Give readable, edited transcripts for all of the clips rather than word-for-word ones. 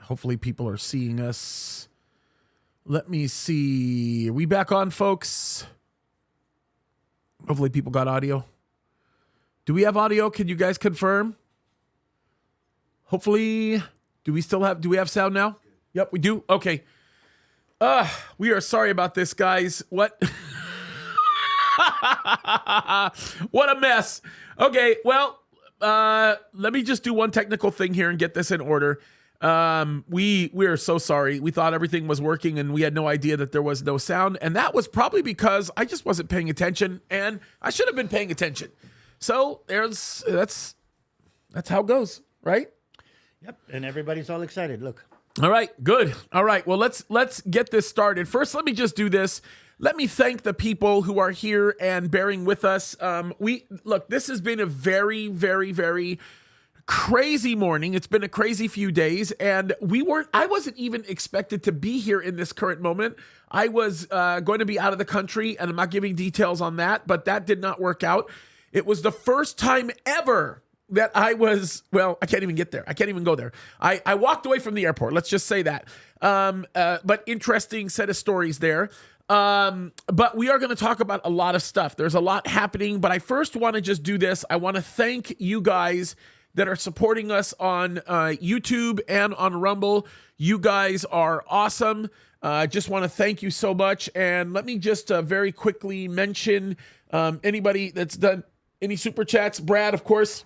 Hopefully people are seeing us. Let me see. Are we back on, folks? Hopefully people got audio. Do we have audio? Can you guys confirm? Hopefully. Do we have sound now? Yep, we do. Okay. We are sorry about this, guys. What? What a mess. Okay, well, let me just do one technical thing here and get this in order. We are so sorry. We thought everything was working and we had no idea that there was no sound. And that was probably because I just wasn't paying attention, and I should have been paying attention. So that's how it goes, right? Yep, and everybody's all excited. Look. All right, good. All right, well, let's get this started. First, let me just do this. Let me thank the people who are here and bearing with us. This has been a very, very, very crazy morning. It's been a crazy few days, and I wasn't even expected to be here in this current moment. I was going to be out of the country, and I'm not giving details on that, but that did not work out. It was the first time ever that I can't even get there. I can't even go there. I walked away from the airport. Let's just say that. But interesting set of stories there. But we are going to talk about a lot of stuff. There's a lot happening, but I first want to just do this. I want to thank you guys that are supporting us on YouTube and on Rumble. You guys are awesome. Just want to thank you so much. And let me just very quickly mention anybody that's done any super chats. Brad, of course.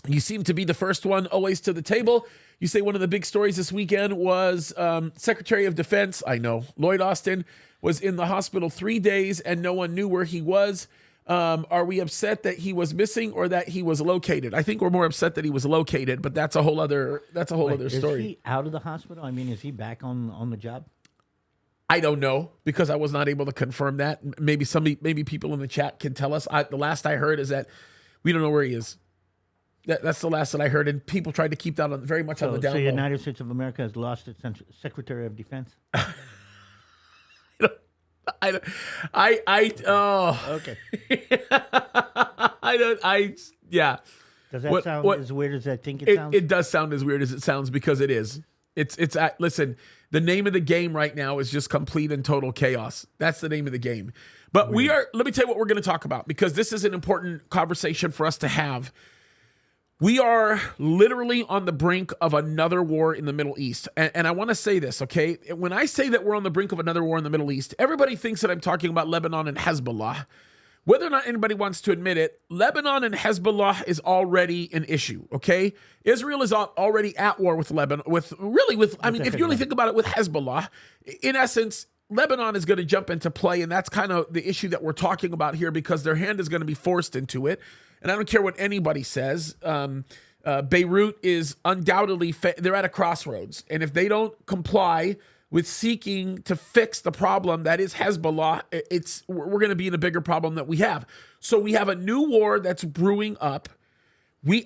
You seem to be the first one always to the table. You say one of the big stories this weekend was Secretary of Defense, I know, Lloyd Austin, was in the hospital 3 days and no one knew where he was. Are we upset that he was missing or that he was located? I think we're more upset that he was located, but that's a whole other story. Is he out of the hospital? I mean, is he back on the job? I don't know, because I was not able to confirm that. Maybe people in the chat can tell us. The last I heard is that we don't know where he is. That's the last that I heard, and people tried to keep that very much on the down low. So the United States of America has lost its Secretary of Defense? Okay. Yeah. Does that sound as weird as I think it sounds? It does sound as weird as it sounds, because it is. Listen, the name of the game right now is just complete and total chaos. That's the name of the game. But let me tell you what we're going to talk about, because this is an important conversation for us to have. We are literally on the brink of another war in the Middle East. And I want to say this, okay? When I say that we're on the brink of another war in the Middle East, everybody thinks that I'm talking about Lebanon and Hezbollah. Whether or not anybody wants to admit it, Lebanon and Hezbollah is already an issue, okay? Israel is already at war with Lebanon, if you really think about it, with Hezbollah. In essence, Lebanon is going to jump into play, and that's kind of the issue that we're talking about here, because their hand is going to be forced into it. And I don't care what anybody says. Beirut is undoubtedly, they're at a crossroads. And if they don't comply with seeking to fix the problem that is Hezbollah, we're going to be in a bigger problem that we have. So we have a new war that's brewing up.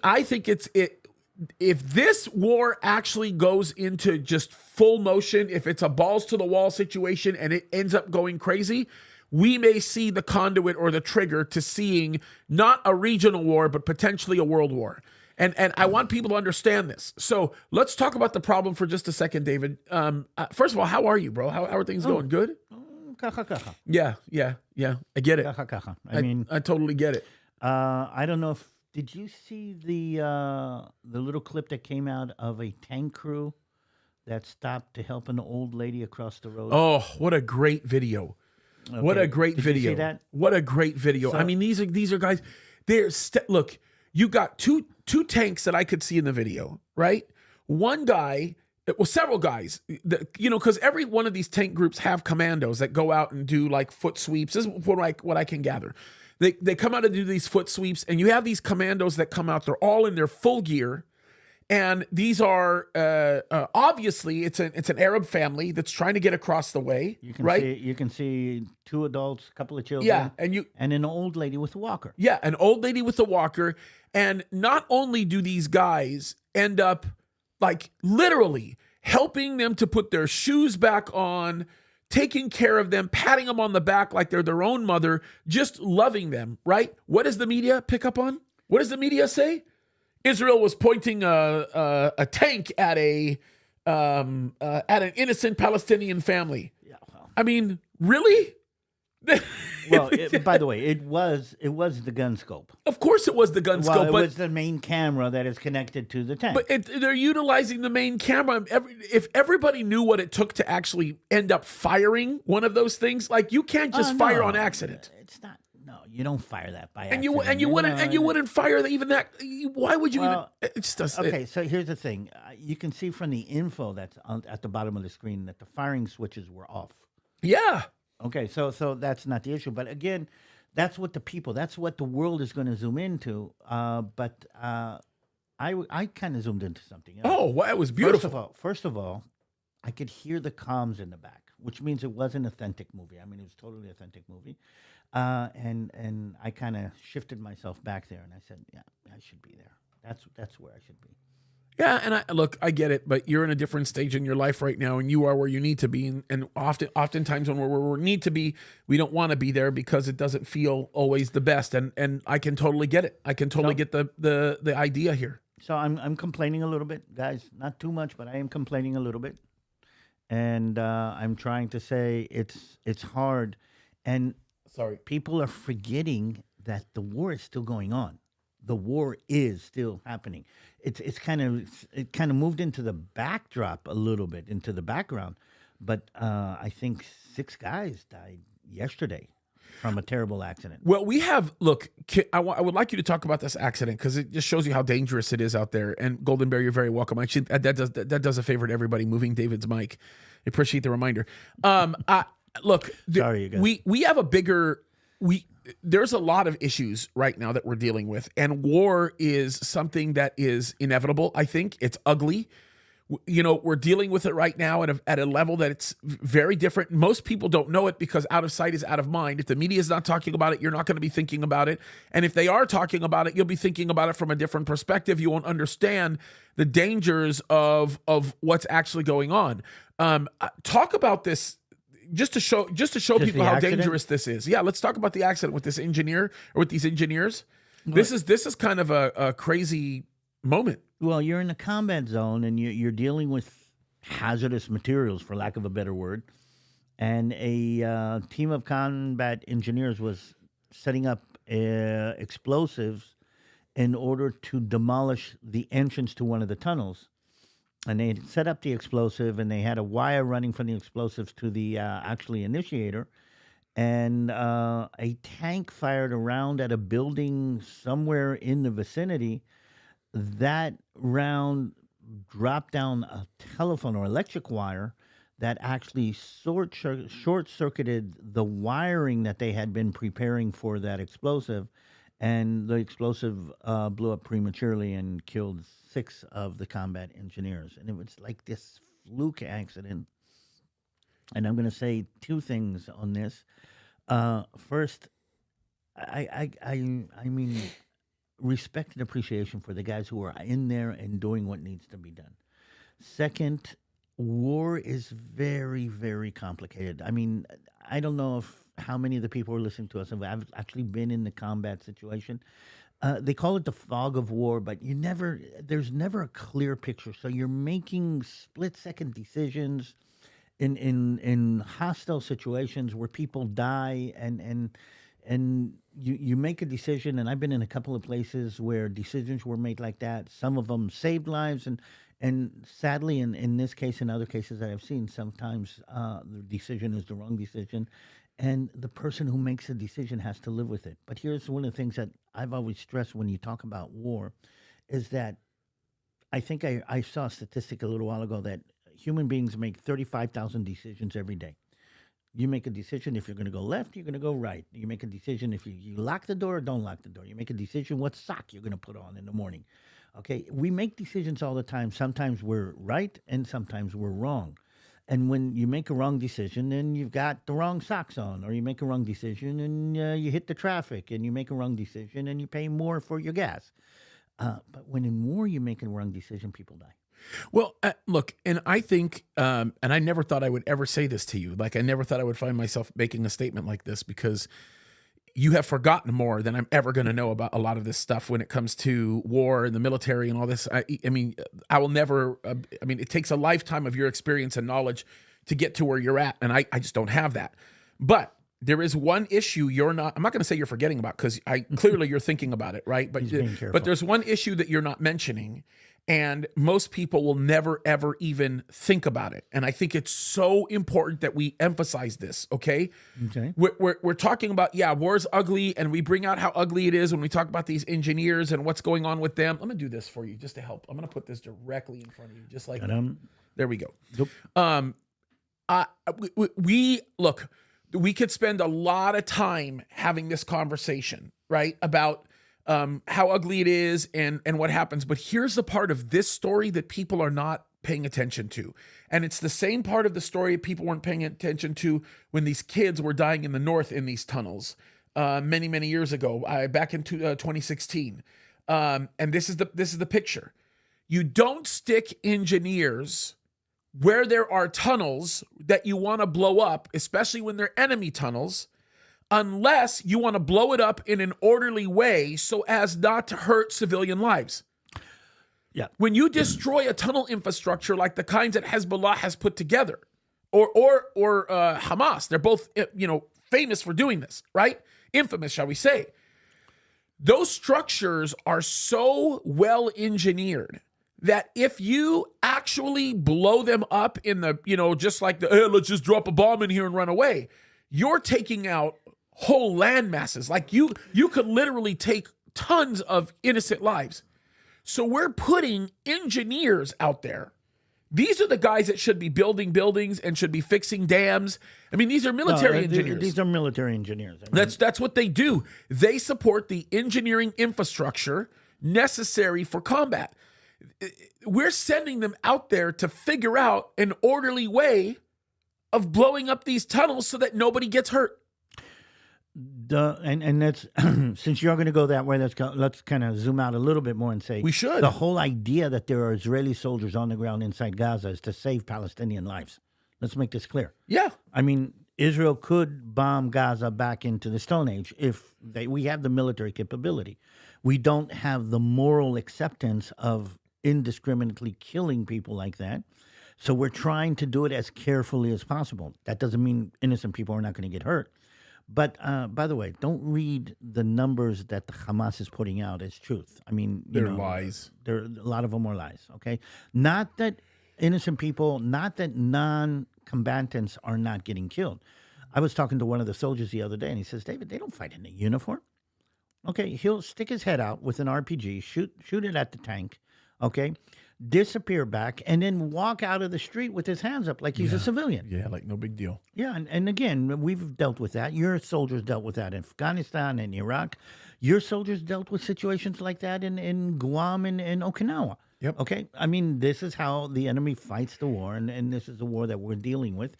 I think if this war actually goes into just full motion, if it's a balls to the wall situation and it ends up going crazy, we may see the conduit or the trigger to seeing not a regional war, but potentially a world war. And I want people to understand this. So let's talk about the problem for just a second, David. First of all, how are you, bro? How are things going? Good? Yeah. I get it. I totally get it. I don't know did you see the little clip that came out of a tank crew that stopped to help an old lady across the road? Oh, what a great video. Okay. What a great video. You see that? What a great video. So, I mean, these are guys, look, you got two tanks that I could see in the video, right? One guy, several guys, because every one of these tank groups have commandos that go out and do like foot sweeps. This is what I can gather. They come out and do these foot sweeps, and you have these commandos that come out. They're all in their full gear. And these are obviously it's an Arab family that's trying to get across the way, right? You can see two adults, a couple of children, yeah, and an old lady with a walker. Yeah, an old lady with a walker. And not only do these guys end up like literally helping them to put their shoes back on, taking care of them, patting them on the back like they're their own mother, just loving them, right? What does the media pick up on? What does the media say? Israel was pointing a tank at a at an innocent Palestinian family. Yeah, well, I mean, really? well by the way, it was the gun scope. Of course it was the gun Well, scope, it but was the main camera that is connected to the tank. they're utilizing the main camera. If everybody knew what it took to actually end up firing one of those things, like you can't just fire No, on accident. It's not. No, you don't fire that by And accident. you wouldn't fire even that. Why would you Well, even? It just does. Okay, so here's the thing. You can see from the info that's at the bottom of the screen that the firing switches were off. Yeah. Okay, so that's not the issue. But again, that's what the world is going to zoom into. But I kind of zoomed into something else. Oh, wow, it was beautiful. First of all, I could hear the comms in the back, which means it was an authentic movie. I mean, it was totally authentic movie. And I kind of shifted myself back there, and I said, yeah, I should be there. That's where I should be. Yeah, and I get it, but you're in a different stage in your life right now, and you are where you need to be. And oftentimes when we're where we need to be, we don't want to be there because it doesn't feel always the best. And I can totally get it. I can totally get the idea here. So I'm complaining a little bit, guys. Not too much, but I am complaining a little bit. And I'm trying to say it's hard, and Sorry. people are forgetting that the war is still going on. The war is still happening. It kind of moved into the backdrop a little bit, into the background. But I think 6 guys died yesterday from a terrible accident. Well, I would like you to talk about this accident because it just shows you how dangerous it is out there. And Golden Bear, you're very welcome. Actually, that does a favor to everybody moving David's mic. I appreciate the reminder. Sorry, you guys. We have a bigger there's a lot of issues right now that we're dealing with, and war is something that is inevitable. I think it's ugly. We're dealing with it right now at a level that it's very different. Most people don't know it because out of sight is out of mind. If the media is not talking about it, you're not going to be thinking about it. And if they are talking about it, you'll be thinking about it from a different perspective. You won't understand the dangers of what's actually going on. Talk about this just to show people how dangerous this is. Yeah, let's talk about the accident with this engineer or with these engineers. Well, this is kind of a crazy moment. Well, you're in a combat zone, and you're dealing with hazardous materials, for lack of a better word. And a team of combat engineers was setting up explosives in order to demolish the entrance to one of the tunnels. And they had set up the explosive, and they had a wire running from the explosives to the actually initiator. And a tank fired a round at a building somewhere in the vicinity. That round dropped down a telephone or electric wire that actually short-circuited the wiring that they had been preparing for that explosive, and the explosive blew up prematurely and killed 6 of the combat engineers. And it was like this fluke accident. And I'm going to say 2 things on this. First, I mean, respect and appreciation for the guys who are in there and doing what needs to be done. Second, war is very, very complicated. I mean, I don't know how many of the people who are listening to us have actually been in the combat situation. They call it the fog of war, but there's never a clear picture. So you're making split-second decisions in hostile situations where people die, and you make a decision. And I've been in a couple of places where decisions were made like that. Some of them saved lives, and sadly, in this case and other cases that I've seen, sometimes the decision is the wrong decision, and the person who makes the decision has to live with it. But here's one of the things that I've always stressed when you talk about war, is that I think I saw a statistic a little while ago that human beings make 35,000 decisions every day. You make a decision if you're going to go left, you're going to go right. You make a decision if you lock the door or don't lock the door. You make a decision what sock you're going to put on in the morning. Okay, we make decisions all the time. Sometimes we're right and sometimes we're wrong. And when you make a wrong decision, then you've got the wrong socks on, or you make a wrong decision and you hit the traffic, and you make a wrong decision and you pay more for your gas. But when in war you make a wrong decision, people die. Well, look, and I think, and I never thought I would ever say this to you. Like, I never thought I would find myself making a statement like this, because you have forgotten more than I'm ever going to know about a lot of this stuff when it comes to war and the military and all this. I mean, I will never, I mean, it takes a lifetime of your experience and knowledge to get to where you're at. And I just don't have that. But there is one issue I'm not going to say you're forgetting about, because clearly you're thinking about it, right? But there's one issue that you're not mentioning. And most people will never, ever even think about it. And I think it's so important that we emphasize this, okay? Okay. We're talking about, war's ugly, and we bring out how ugly it is when we talk about these engineers and what's going on with them. Let me do this for you just to help. I'm going to put this directly in front of you, just like that. There we go. Yep. Look, we could spend a lot of time having this conversation, right, about how ugly it is and what happens. But here's the part of this story that people are not paying attention to. And it's the same part of the story people weren't paying attention to when these kids were dying in the north in these tunnels many, many years ago, back in 2016. And this is the picture. You don't stick engineers where there are tunnels that you want to blow up, especially when they're enemy tunnels, unless you want to blow it up in an orderly way so as not to hurt civilian lives. Yeah. When you destroy a tunnel infrastructure like the kinds that Hezbollah has put together, or Hamas, they're both, famous for doing this, right? Infamous, shall we say. Those structures are so well engineered that if you actually blow them up in the, just like let's just drop a bomb in here and run away, you're taking out whole land masses. Like you could literally take tons of innocent lives. So we're putting engineers out there. These are the guys that should be building buildings and should be fixing dams. I mean, these are military engineers. These are military engineers. I mean, that's what they do. They support the engineering infrastructure necessary for combat. We're sending them out there to figure out an orderly way of blowing up these tunnels so that nobody gets hurt. And that's since you're going to go that way, let's kind of zoom out a little bit more and say we should. The whole idea that there are Israeli soldiers on the ground inside Gaza is to save Palestinian lives. Let's make this clear. Yeah, I mean, Israel could bomb Gaza back into the Stone Age if we have the military capability. We don't have the moral acceptance of indiscriminately killing people like that. So we're trying to do it as carefully as possible. That doesn't mean innocent people are not going to get hurt. But by the way, don't read the numbers that the Hamas is putting out as truth. I mean, they're lies. A lot of them are lies, okay? Not that innocent people, not that non-combatants are not getting killed. I was talking to one of the soldiers the other day, and he says, David, they don't fight in a uniform. Okay, he'll stick his head out with an RPG, shoot it at the tank, okay, disappear back, and then walk out of the street with his hands up like he's a civilian. Yeah, like no big deal. Yeah, and again, we've dealt with that. Your soldiers dealt with that in Afghanistan and Iraq. Your soldiers dealt with situations like that in Guam and Okinawa. Yep. Okay? I mean, this is how the enemy fights the war, and this is the war that we're dealing with.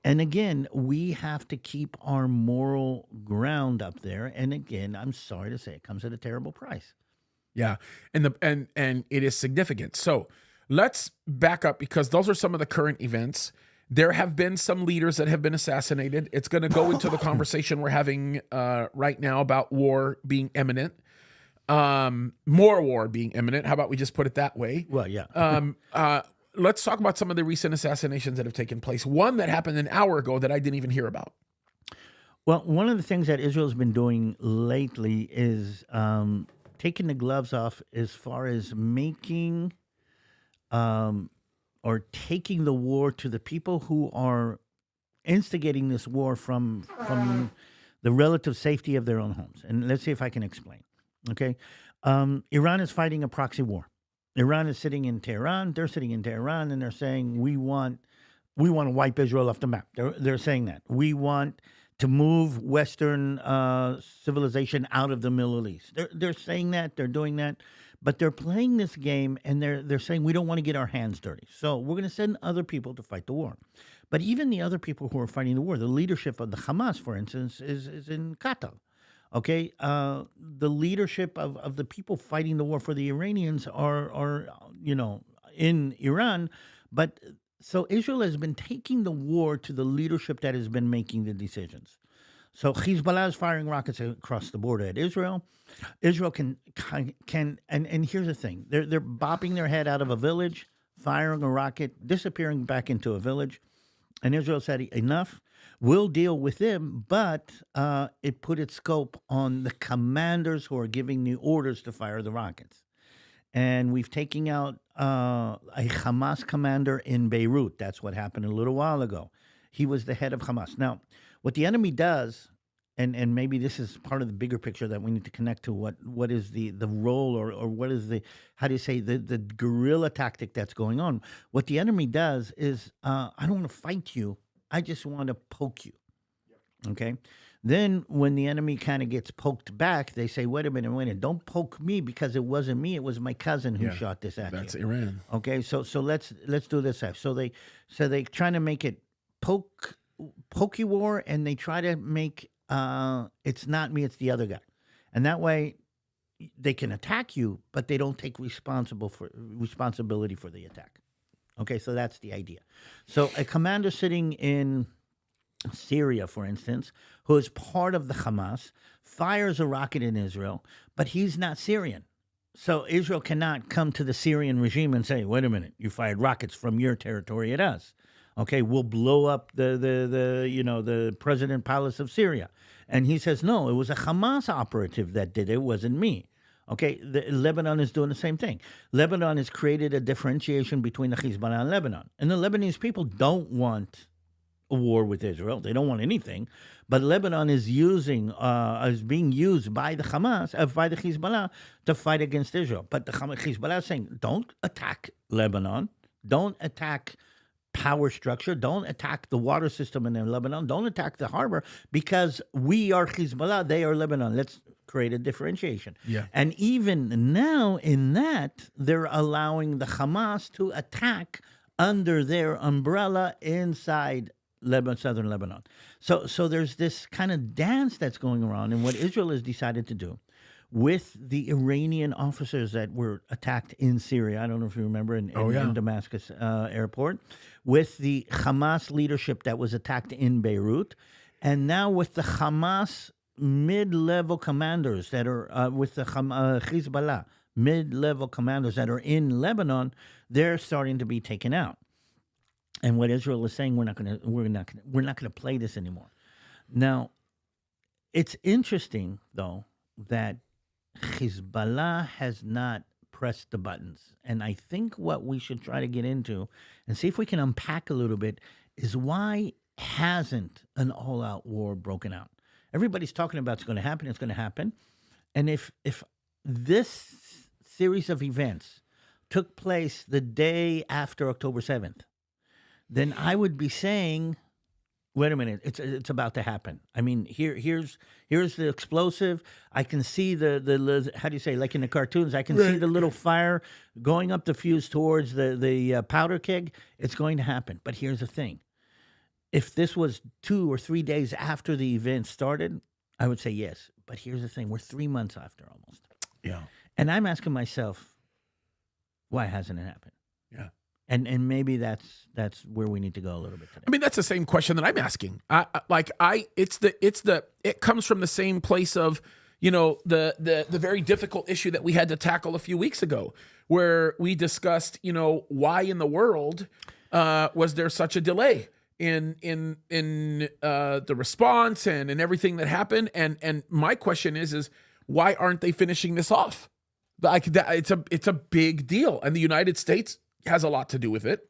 And again, we have to keep our moral ground up there. And again, I'm sorry to say, it comes at a terrible price. Yeah, and it is significant. So let's back up, because those are some of the current events. There have been some leaders that have been assassinated. It's going to go into the conversation we're having right now about war being imminent, more war being imminent. How about we just put it that way? Well, yeah. Let's talk about some of the recent assassinations that have taken place. One that happened an hour ago that I didn't even hear about. Well, one of the things that Israel's been doing lately is taking the gloves off as far as making or taking the war to the people who are instigating this war from the relative safety of their own homes. And let's see if I can explain. Okay, Iran is fighting a proxy war. Iran is sitting in Tehran. They're sitting in Tehran, and they're saying we want to wipe Israel off the map. They're saying that we want to move Western civilization out of the Middle East. They're saying that, they're doing that, but they're playing this game, and they're saying we don't want to get our hands dirty. So we're going to send other people to fight the war. But even the other people who are fighting the war, the leadership of the Hamas, for instance, is in Qatar. Okay, the leadership of the people fighting the war for the Iranians are in Iran, but. So Israel has been taking the war to the leadership that has been making the decisions. So Hezbollah is firing rockets across the border at Israel. Israel can and here's the thing: they're bopping their head out of a village, firing a rocket, disappearing back into a village, and Israel said enough. We'll deal with them, but it put its scope on the commanders who are giving the orders to fire the rockets. And we've taken out a Hamas commander in Beirut. That's what happened a little while ago. He was the head of Hamas. Now, what the enemy does, and maybe this is part of the bigger picture that we need to connect to what is the role or what is the, how do you say, the guerrilla tactic that's going on. What the enemy does is, I don't want to fight you. I just want to poke you. Okay? Then when the enemy kind of gets poked back, they say, wait a minute, don't poke me because it wasn't me, it was my cousin who shot this at you. That's Iran. Okay, so let's do this. So they trying to make it pokey war, and they try to make it's not me, it's the other guy, and that way they can attack you, but they don't take responsibility for the attack. Okay, so that's the idea. So a commander sitting in Syria, for instance, who is part of the Hamas, fires a rocket in Israel, but he's not Syrian. So Israel cannot come to the Syrian regime and say, wait a minute, you fired rockets from your territory at us. Okay, we'll blow up the president palace of Syria. And he says, no, it was a Hamas operative that did it. It wasn't me. Okay, Lebanon is doing the same thing. Lebanon has created a differentiation between the Hezbollah and Lebanon. And the Lebanese people don't want a war with Israel. They don't want anything. But Lebanon is being used by the Hamas, by the Hezbollah, to fight against Israel. But the Hezbollah is saying, don't attack Lebanon. Don't attack power structure. Don't attack the water system in Lebanon. Don't attack the harbor, because we are Hezbollah, they are Lebanon. Let's create a differentiation. Yeah. And even now in that, they're allowing the Hamas to attack under their umbrella inside southern Lebanon. So there's this kind of dance that's going around, and what Israel has decided to do with the Iranian officers that were attacked in Syria. I don't know if you remember in Damascus airport, with the Hamas leadership that was attacked in Beirut, and now with the Hamas mid-level commanders that are with the Hezbollah mid-level commanders that are in Lebanon, they're starting to be taken out. And what Israel is saying, we're not going to play this anymore. Now, it's interesting though that Hezbollah has not pressed the buttons. And I think what we should try to get into and see if we can unpack a little bit is why hasn't an all-out war broken out? Everybody's talking about it's going to happen. And if this series of events took place the day after October 7th, then I would be saying, wait a minute, it's about to happen. I mean, here's the explosive. I can see the how do you say, like in the cartoons, I can see the little fire going up the fuse towards the powder keg. It's going to happen. But here's the thing. If this was 2 or 3 days after the event started, I would say yes. But here's the thing. We're 3 months after almost. Yeah. And I'm asking myself, why hasn't it happened? Yeah. And maybe that's where we need to go a little bit today. I mean, that's the same question that I'm asking. It comes from the same place of, the very difficult issue that we had to tackle a few weeks ago, where we discussed, why in the world was there such a delay in the response and in everything that happened. And my question is why aren't they finishing this off? Like it's a big deal, and the United States has a lot to do with it.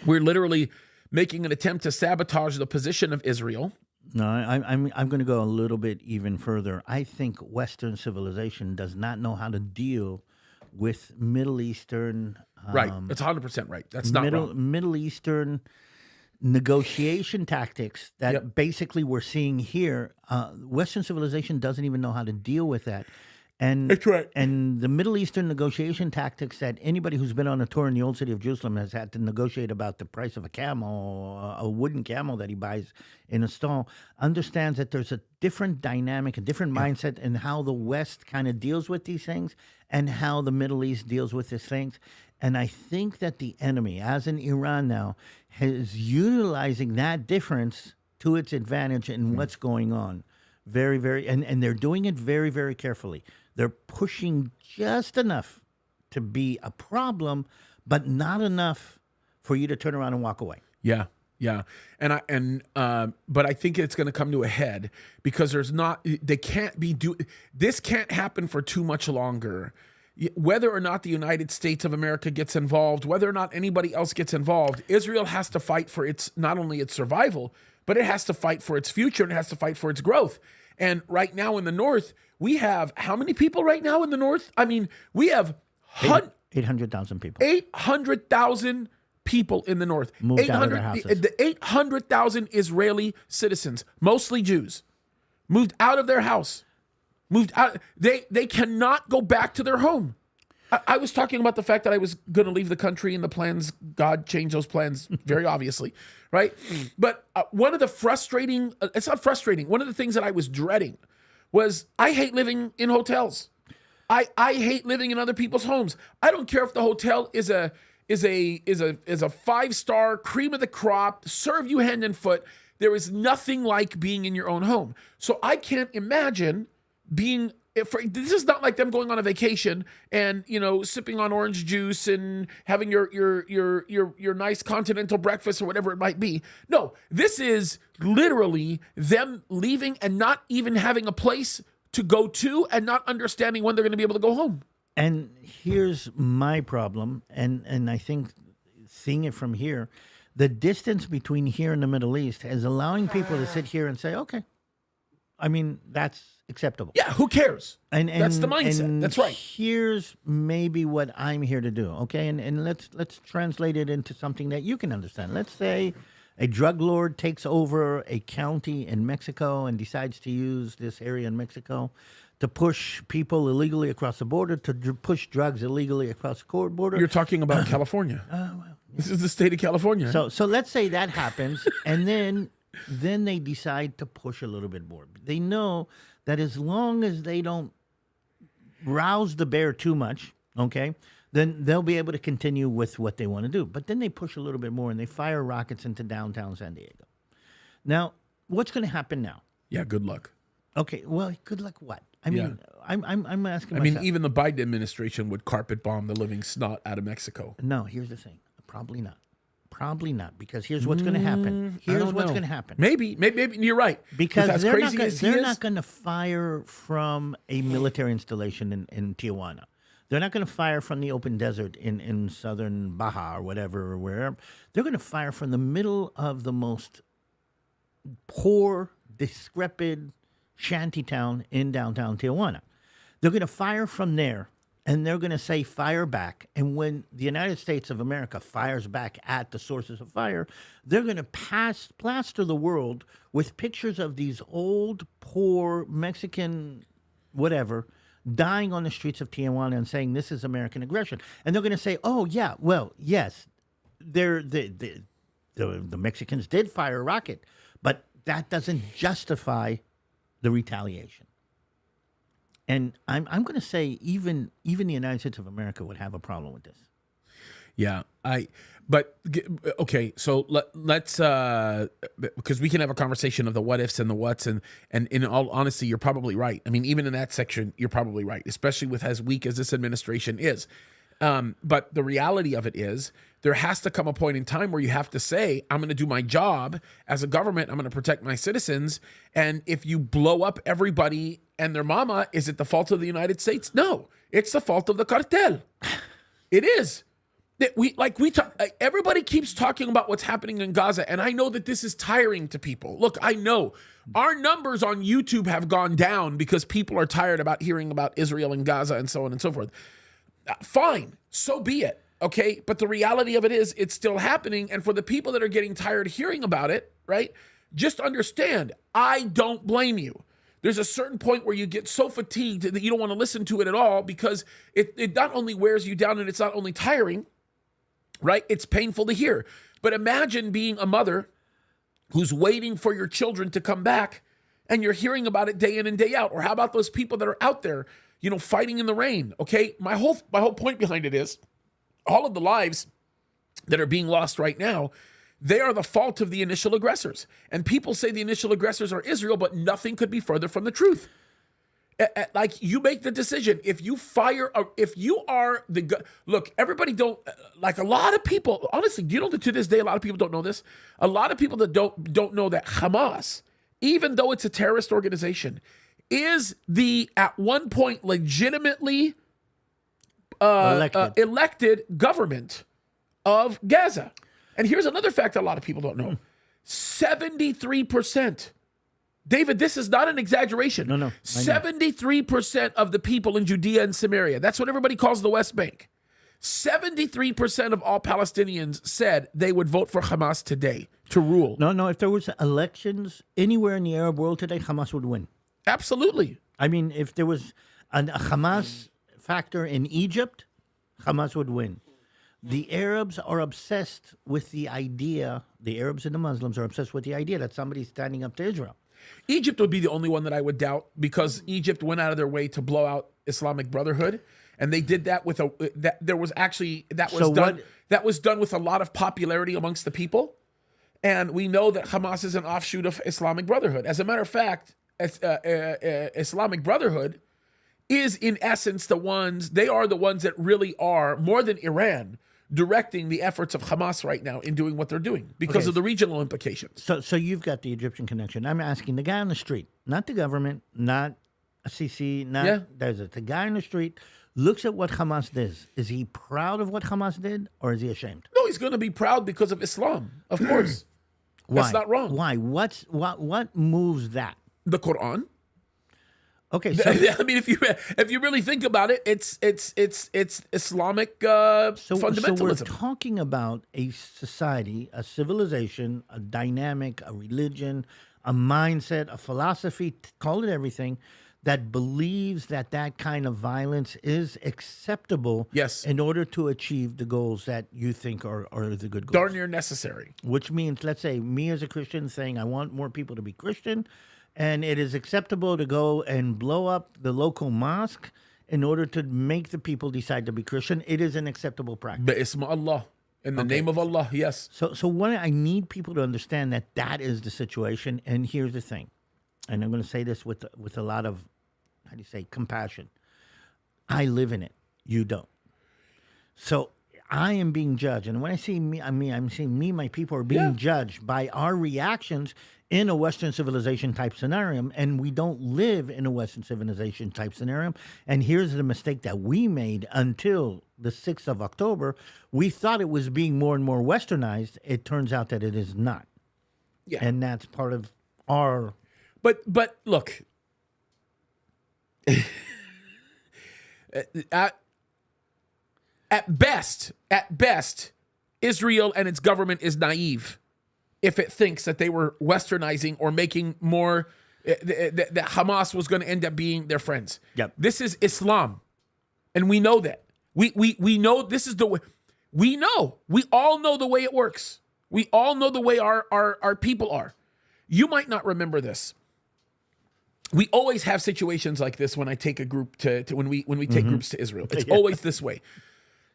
We're literally making an attempt to sabotage the position of Israel. No, I'm going to go a little bit even further. I think Western civilization does not know how to deal with Middle Eastern. Right, it's 100% right. That's not wrong. Middle Eastern negotiation tactics that basically we're seeing here. Western civilization doesn't even know how to deal with that. And that's right. And the Middle Eastern negotiation tactics that anybody who's been on a tour in the old city of Jerusalem has had to negotiate about the price of a camel, a wooden camel that he buys in a stall, understands that there's a different dynamic, a different mindset in how the West kind of deals with these things and how the Middle East deals with these things. And I think that the enemy, as in Iran now, is utilizing that difference to its advantage in what's going on. Very, very, and they're doing it very, very carefully. They're pushing just enough to be a problem, but not enough for you to turn around and walk away. Yeah. Yeah. But I think it's going to come to a head because they can't this can't happen for too much longer. Whether or not the United States of America gets involved, whether or not anybody else gets involved, Israel has to fight for not only its survival, but it has to fight for its future and it has to fight for its growth. And right now in the North, we have how many people right now in the North? I mean, we have 800,000 people. 800,000 people in the North. Moved out of their houses. The 800,000 Israeli citizens, mostly Jews, moved out of their house. Moved out. They cannot go back to their home. I was talking about the fact that I was going to leave the country and the plans, God changed those plans very obviously, right? But one of the frustrating, it's not frustrating, one of the things that I was dreading was I hate living in hotels. I hate living in other people's homes. I don't care if the hotel is a 5-star cream of the crop, serve you hand and foot. There is nothing like being in your own home. So I can't imagine this is not like them going on a vacation and sipping on orange juice and having your nice continental breakfast or whatever it might be. No, this is literally them leaving and not even having a place to go to and not understanding when they're going to be able to go home. And here's my problem, and I think seeing it from here, the distance between here and the Middle East is allowing people to sit here and say, okay, I mean, that's acceptable. Yeah, who cares? And that's the mindset. and That's right. Here's maybe what I'm here to do, okay? And let's translate it into something that you can understand. Let's say a drug lord takes over a county in Mexico and decides to use this area in Mexico to push people illegally across the border, to push drugs illegally across the border. You're talking about California. Well, This is the state of California. So let's say that happens, and then they decide to push a little bit more. They know that as long as they don't rouse the bear too much, okay, then they'll be able to continue with what they want to do. But then they push a little bit more and they fire rockets into downtown San Diego. Now, what's going to happen now? Yeah, good luck. Okay, well, good luck what? I mean, I'm asking I myself. mean, even the Biden administration would carpet bomb the living snot out of Mexico. No, here's the thing. Probably not. Probably not, because here's what's going to happen. Here's what's going to happen. Maybe you're right. Because as they're crazy as he they're is, not going to fire from a military installation in Tijuana. They're not going to fire from the open desert in southern Baja or whatever or wherever. They're going to fire from the middle of the most poor, decrepit shanty town in downtown Tijuana. They're going to fire from there, and they're going to say fire back. And when the United States of America fires back at the sources of fire, they're going to plaster the world with pictures of these old, poor Mexican whatever dying on the streets of Tijuana and saying this is American aggression. And they're going to say, oh, yeah, well, yes, the Mexicans did fire a rocket, but that doesn't justify the retaliation. And I'm going to say even the United States of America would have a problem with this. Yeah, okay. So let's because we can have a conversation of the what ifs and the whats, and in all honesty, you're probably right. I mean, even in that section, you're probably right, especially with as weak as this administration is. But the reality of it is, there has to come a point in time where you have to say, I'm going to do my job as a government. I'm going to protect my citizens. And if you blow up everybody and their mama, is it the fault of the United States? No, it's the fault of the cartel. It is. Everybody keeps talking about what's happening in Gaza, and I know that this is tiring to people. Look, I know our numbers on YouTube have gone down because people are tired about hearing about Israel and Gaza and so on and so forth. Fine, so be it, okay? But the reality of it is it's still happening, and for the people that are getting tired hearing about it, right, just understand, I don't blame you. There's a certain point where you get so fatigued that you don't want to listen to it at all because it not only wears you down and it's not only tiring, right? It's painful to hear. But imagine being a mother who's waiting for your children to come back and you're hearing about it day in and day out. Or how about those people that are out there, fighting in the rain, okay? My whole point behind it is all of the lives that are being lost right now, They are the fault of the initial aggressors. And people say the initial aggressors are Israel, but nothing could be further from the truth. Like, you make the decision. If you if you are look, everybody don't, like, a lot of people, honestly, do you know that to this day, a lot of people don't know this? A lot of people that don't know that Hamas, even though it's a terrorist organization, is at one point legitimately elected government of Gaza. And here's another fact that a lot of people don't know. 73%. David, this is not an exaggeration. No. 73% of the people in Judea and Samaria, that's what everybody calls the West Bank. 73% of all Palestinians said they would vote for Hamas today to rule. No. If there was elections anywhere in the Arab world today, Hamas would win. Absolutely. I mean, if there was a Hamas factor in Egypt, Hamas would win. The Arabs are obsessed with the idea, the Arabs and the Muslims are obsessed with the idea that somebody's standing up to Israel. Egypt would be the only one that I would doubt, because Egypt went out of their way to blow out Islamic Brotherhood, and they did that with that was done with a lot of popularity amongst the people, and we know that Hamas is an offshoot of Islamic Brotherhood. As a matter of fact, Islamic Brotherhood is in essence they are the ones that really are, more than Iran, directing the efforts of Hamas right now in doing what they're doing because of the regional implications. So you've got the Egyptian connection. I'm asking the guy on the street, not the government, not a CC, the guy on the street looks at what Hamas does. Is he proud of what Hamas did, or is he ashamed? No, he's going to be proud because of Islam, of course. Why? That's not wrong. Why? What moves that? The Quran. Okay, so I mean, if you really think about it, it's Islamic fundamentalism. So we're talking about a society, a civilization, a dynamic, a religion, a mindset, a philosophy, call it everything, that believes that kind of violence is acceptable. Yes. In order to achieve the goals that you think are the good goals. Darn near necessary. Which means, let's say, me as a Christian saying I want more people to be Christian, and it is acceptable to go and blow up the local mosque in order to make the people decide to be Christian. It is an acceptable practice. Ba'isma Allah. In the name of Allah, yes. So what I need people to understand that is the situation. And here's the thing, and I'm going to say this with a lot of, how do you say, compassion. I live in it. You don't. So I am being judged. And when I say me, I'm saying me, my people are being judged by our reactions in a Western civilization type scenario. And we don't live in a Western civilization type scenario. And here's the mistake that we made until the 6th of October. We thought it was being more and more Westernized. It turns out that it is not. Yeah. And that's part of our... But look, at best, Israel and its government is naive if it thinks that they were Westernizing or making more, that Hamas was going to end up being their friends. Yep. This is Islam, and we know that. We know this is the way. We all know the way it works. We all know the way our people are. You might not remember this. We always have situations like this when I take a group when we take groups to Israel. It's always this way.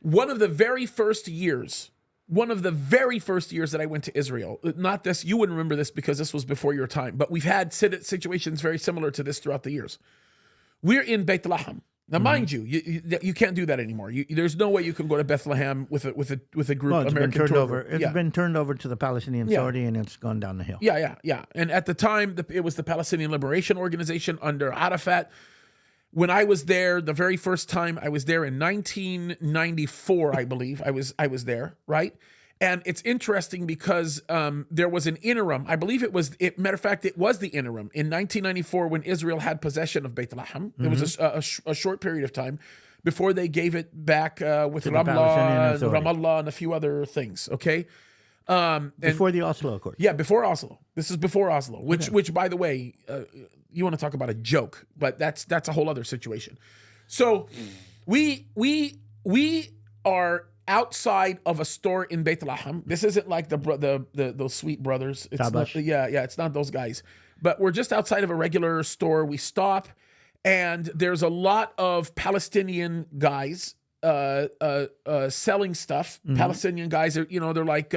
One of the very first years that I went to Israel, not this, you wouldn't remember this because this was before your time, but we've had situations very similar to this throughout the years. We're in Beit Lahem. Now, mind you, you can't do that anymore. There's no way you can go to Bethlehem with a group. Well, it's American been turned tour over. group. It's been turned over to the Palestinian Authority, and it's gone down the hill. Yeah. And at the time, it was the Palestinian Liberation Organization under Arafat. When I was there, the very first time I was there in 1994, I believe I was there, right? And it's interesting because there was an interim. I believe it was the interim in 1994 when Israel had possession of Beit Lahem. It was a short period of time before they gave it back with Ramallah and a few other things. Okay, before the Oslo Accord. Yeah, before Oslo. This is before Oslo, which by the way, you want to talk about a joke, but that's a whole other situation. So we are outside of a store in Beit Lahem. This isn't like those sweet brothers. It's not, it's not those guys. But we're just outside of a regular store. We stop, and there's a lot of Palestinian guys selling stuff. Palestinian guys are, they're like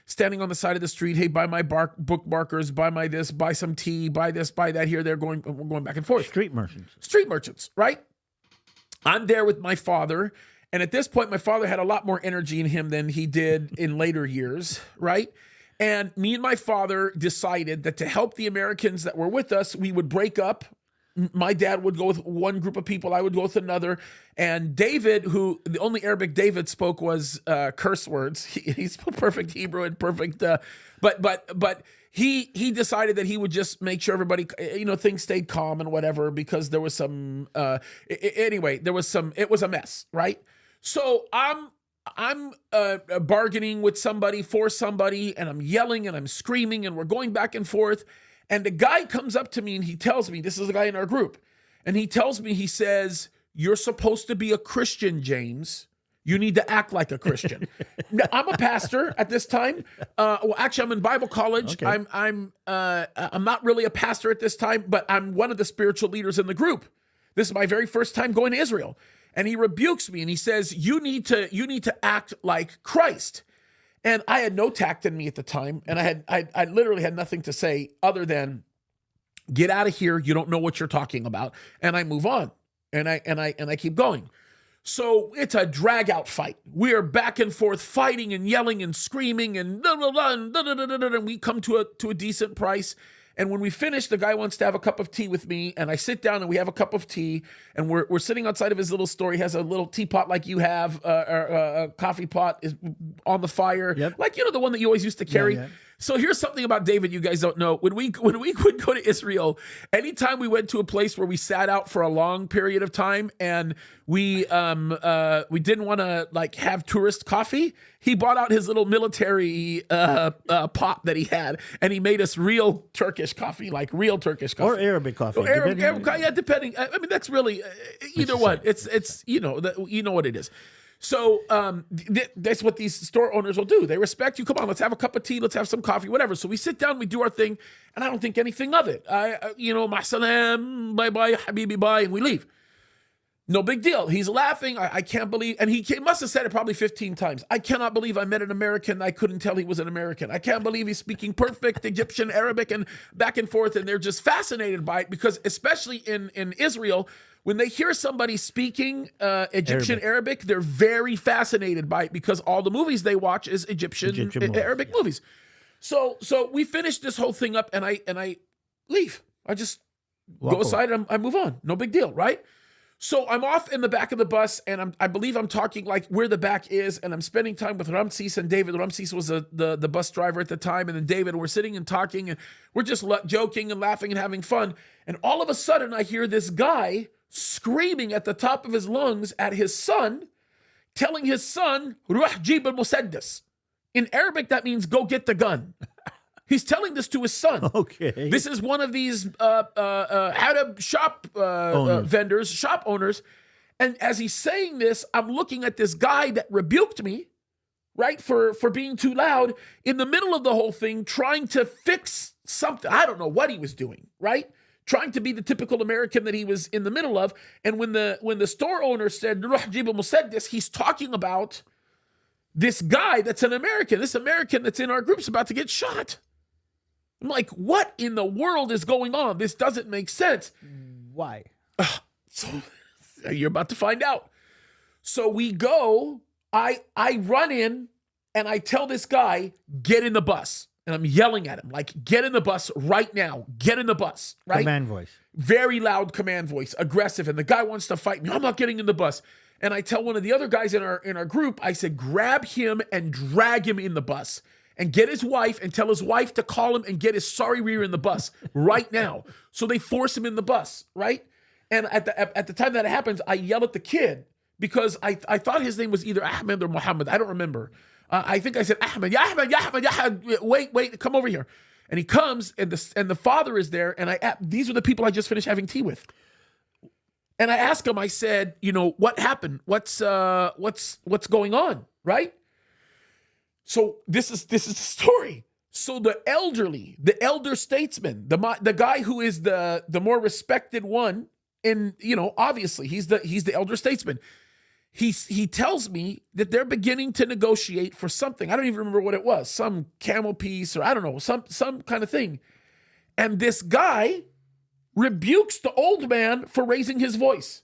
standing on the side of the street. Hey, buy my book markers, buy my this, buy some tea, buy this, buy that. Here, we're going back and forth. Street merchants, right? I'm there with my father. And at this point, my father had a lot more energy in him than he did in later years, right? And me and my father decided that to help the Americans that were with us, we would break up. My dad would go with one group of people. I would go with another. And David, who the only Arabic David spoke was curse words. He spoke perfect Hebrew and perfect, but he decided that he would just make sure everybody, things stayed calm and whatever, because there was some, it was a mess, right? So I'm bargaining with somebody for somebody, and I'm yelling and I'm screaming, and we're going back and forth. And the guy comes up to me and he tells me, this is a guy in our group, and he tells me, he says, "You're supposed to be a Christian, James. You need to act like a Christian." Now, I'm a pastor at this time. Well, actually, I'm in Bible college. Okay. I'm not really a pastor at this time, but I'm one of the spiritual leaders in the group. This is my very first time going to Israel. And he rebukes me and he says, you need to act like Christ. And I had no tact in me at the time. And I literally had nothing to say other than, get out of here. You don't know what you're talking about. And I move on and I keep going. So it's a drag out fight. We are back and forth fighting and yelling and screaming and blah, blah, blah, and, da, da, da, da, da, and we come to a decent price. And when we finish, the guy wants to have a cup of tea with me, and I sit down and we have a cup of tea, and we're sitting outside of his little store. He has a little teapot like you have, a coffee pot is on the fire, like the one that you always used to carry. Yeah. So here's something about David you guys don't know. When we would go to Israel, anytime we went to a place where we sat out for a long period of time and we didn't want to like have tourist coffee, he bought out his little military pot that he had, and he made us real Turkish coffee, like real Turkish coffee. Or Arabic coffee. Or Arab, yeah, depending. I mean, that's really, you know what? It's you know what it is. So that's what these store owners will do. They respect you. Come on, let's have a cup of tea. Let's have some coffee, whatever. So we sit down, we do our thing, and I don't think anything of it. Ma salam, bye-bye, habibi, bye, and we leave. No big deal. He's laughing. I can't believe, and he must have said it probably 15 times. I cannot believe I met an American. I couldn't tell he was an American. I can't believe he's speaking perfect Egyptian, Arabic, and back and forth, and they're just fascinated by it because, especially in Israel, when they hear somebody speaking Egyptian Arabic, they're very fascinated by it because all the movies they watch is Egyptian Arabic movies. So we finish this whole thing up, and I leave. I just go aside and I move on. No big deal, right? So I'm off in the back of the bus, and I believe I'm talking like where the back is, and I'm spending time with Ramses and David. Ramses was the bus driver at the time, and then David, we're sitting and talking, and we're just joking and laughing and having fun. And all of a sudden, I hear this guy screaming at the top of his lungs at his son, telling his son, "Ruh jib al-musaddis." In Arabic, that means go get the gun. He's telling this to his son. Okay. This is one of these Arab shop vendors, shop owners. And as he's saying this, I'm looking at this guy that rebuked me, right, for being too loud, in the middle of the whole thing, trying to fix something. I don't know what he was doing, right? Trying to be the typical American that he was in the middle of. And when the store owner said, "Ruh jib al-musaddis," he's talking about this guy that's an American. This American that's in our group's about to get shot. I'm like, what in the world is going on? This doesn't make sense. Why? So you're about to find out. So we go, I run in and I tell this guy, get in the bus. And I'm yelling at him, like, get in the bus right now. Get in the bus, right? Command voice. Very loud command voice, aggressive. And the guy wants to fight me. I'm not getting in the bus. And I tell one of the other guys in our group, I said, grab him and drag him in the bus. And get his wife and tell his wife to call him and get his sorry rear in the bus right now. So they force him in the bus, right? And at the time that it happens, I yell at the kid because I thought his name was either Ahmed or Muhammad. I don't remember. I think I said, Ahmed, ya Ahmed, ya Ahmed, ya Ahmed, wait, come over here. And he comes and the father is there. And these are the people I just finished having tea with. And I asked him, I said, what happened? What's going on, right? So this is the story. So the elder statesman, the guy who is the more respected one, and obviously he's the elder statesman. he tells me that they're beginning to negotiate for something. I don't even remember what it was, some camel piece, or I don't know, some kind of thing. And this guy rebukes the old man for raising his voice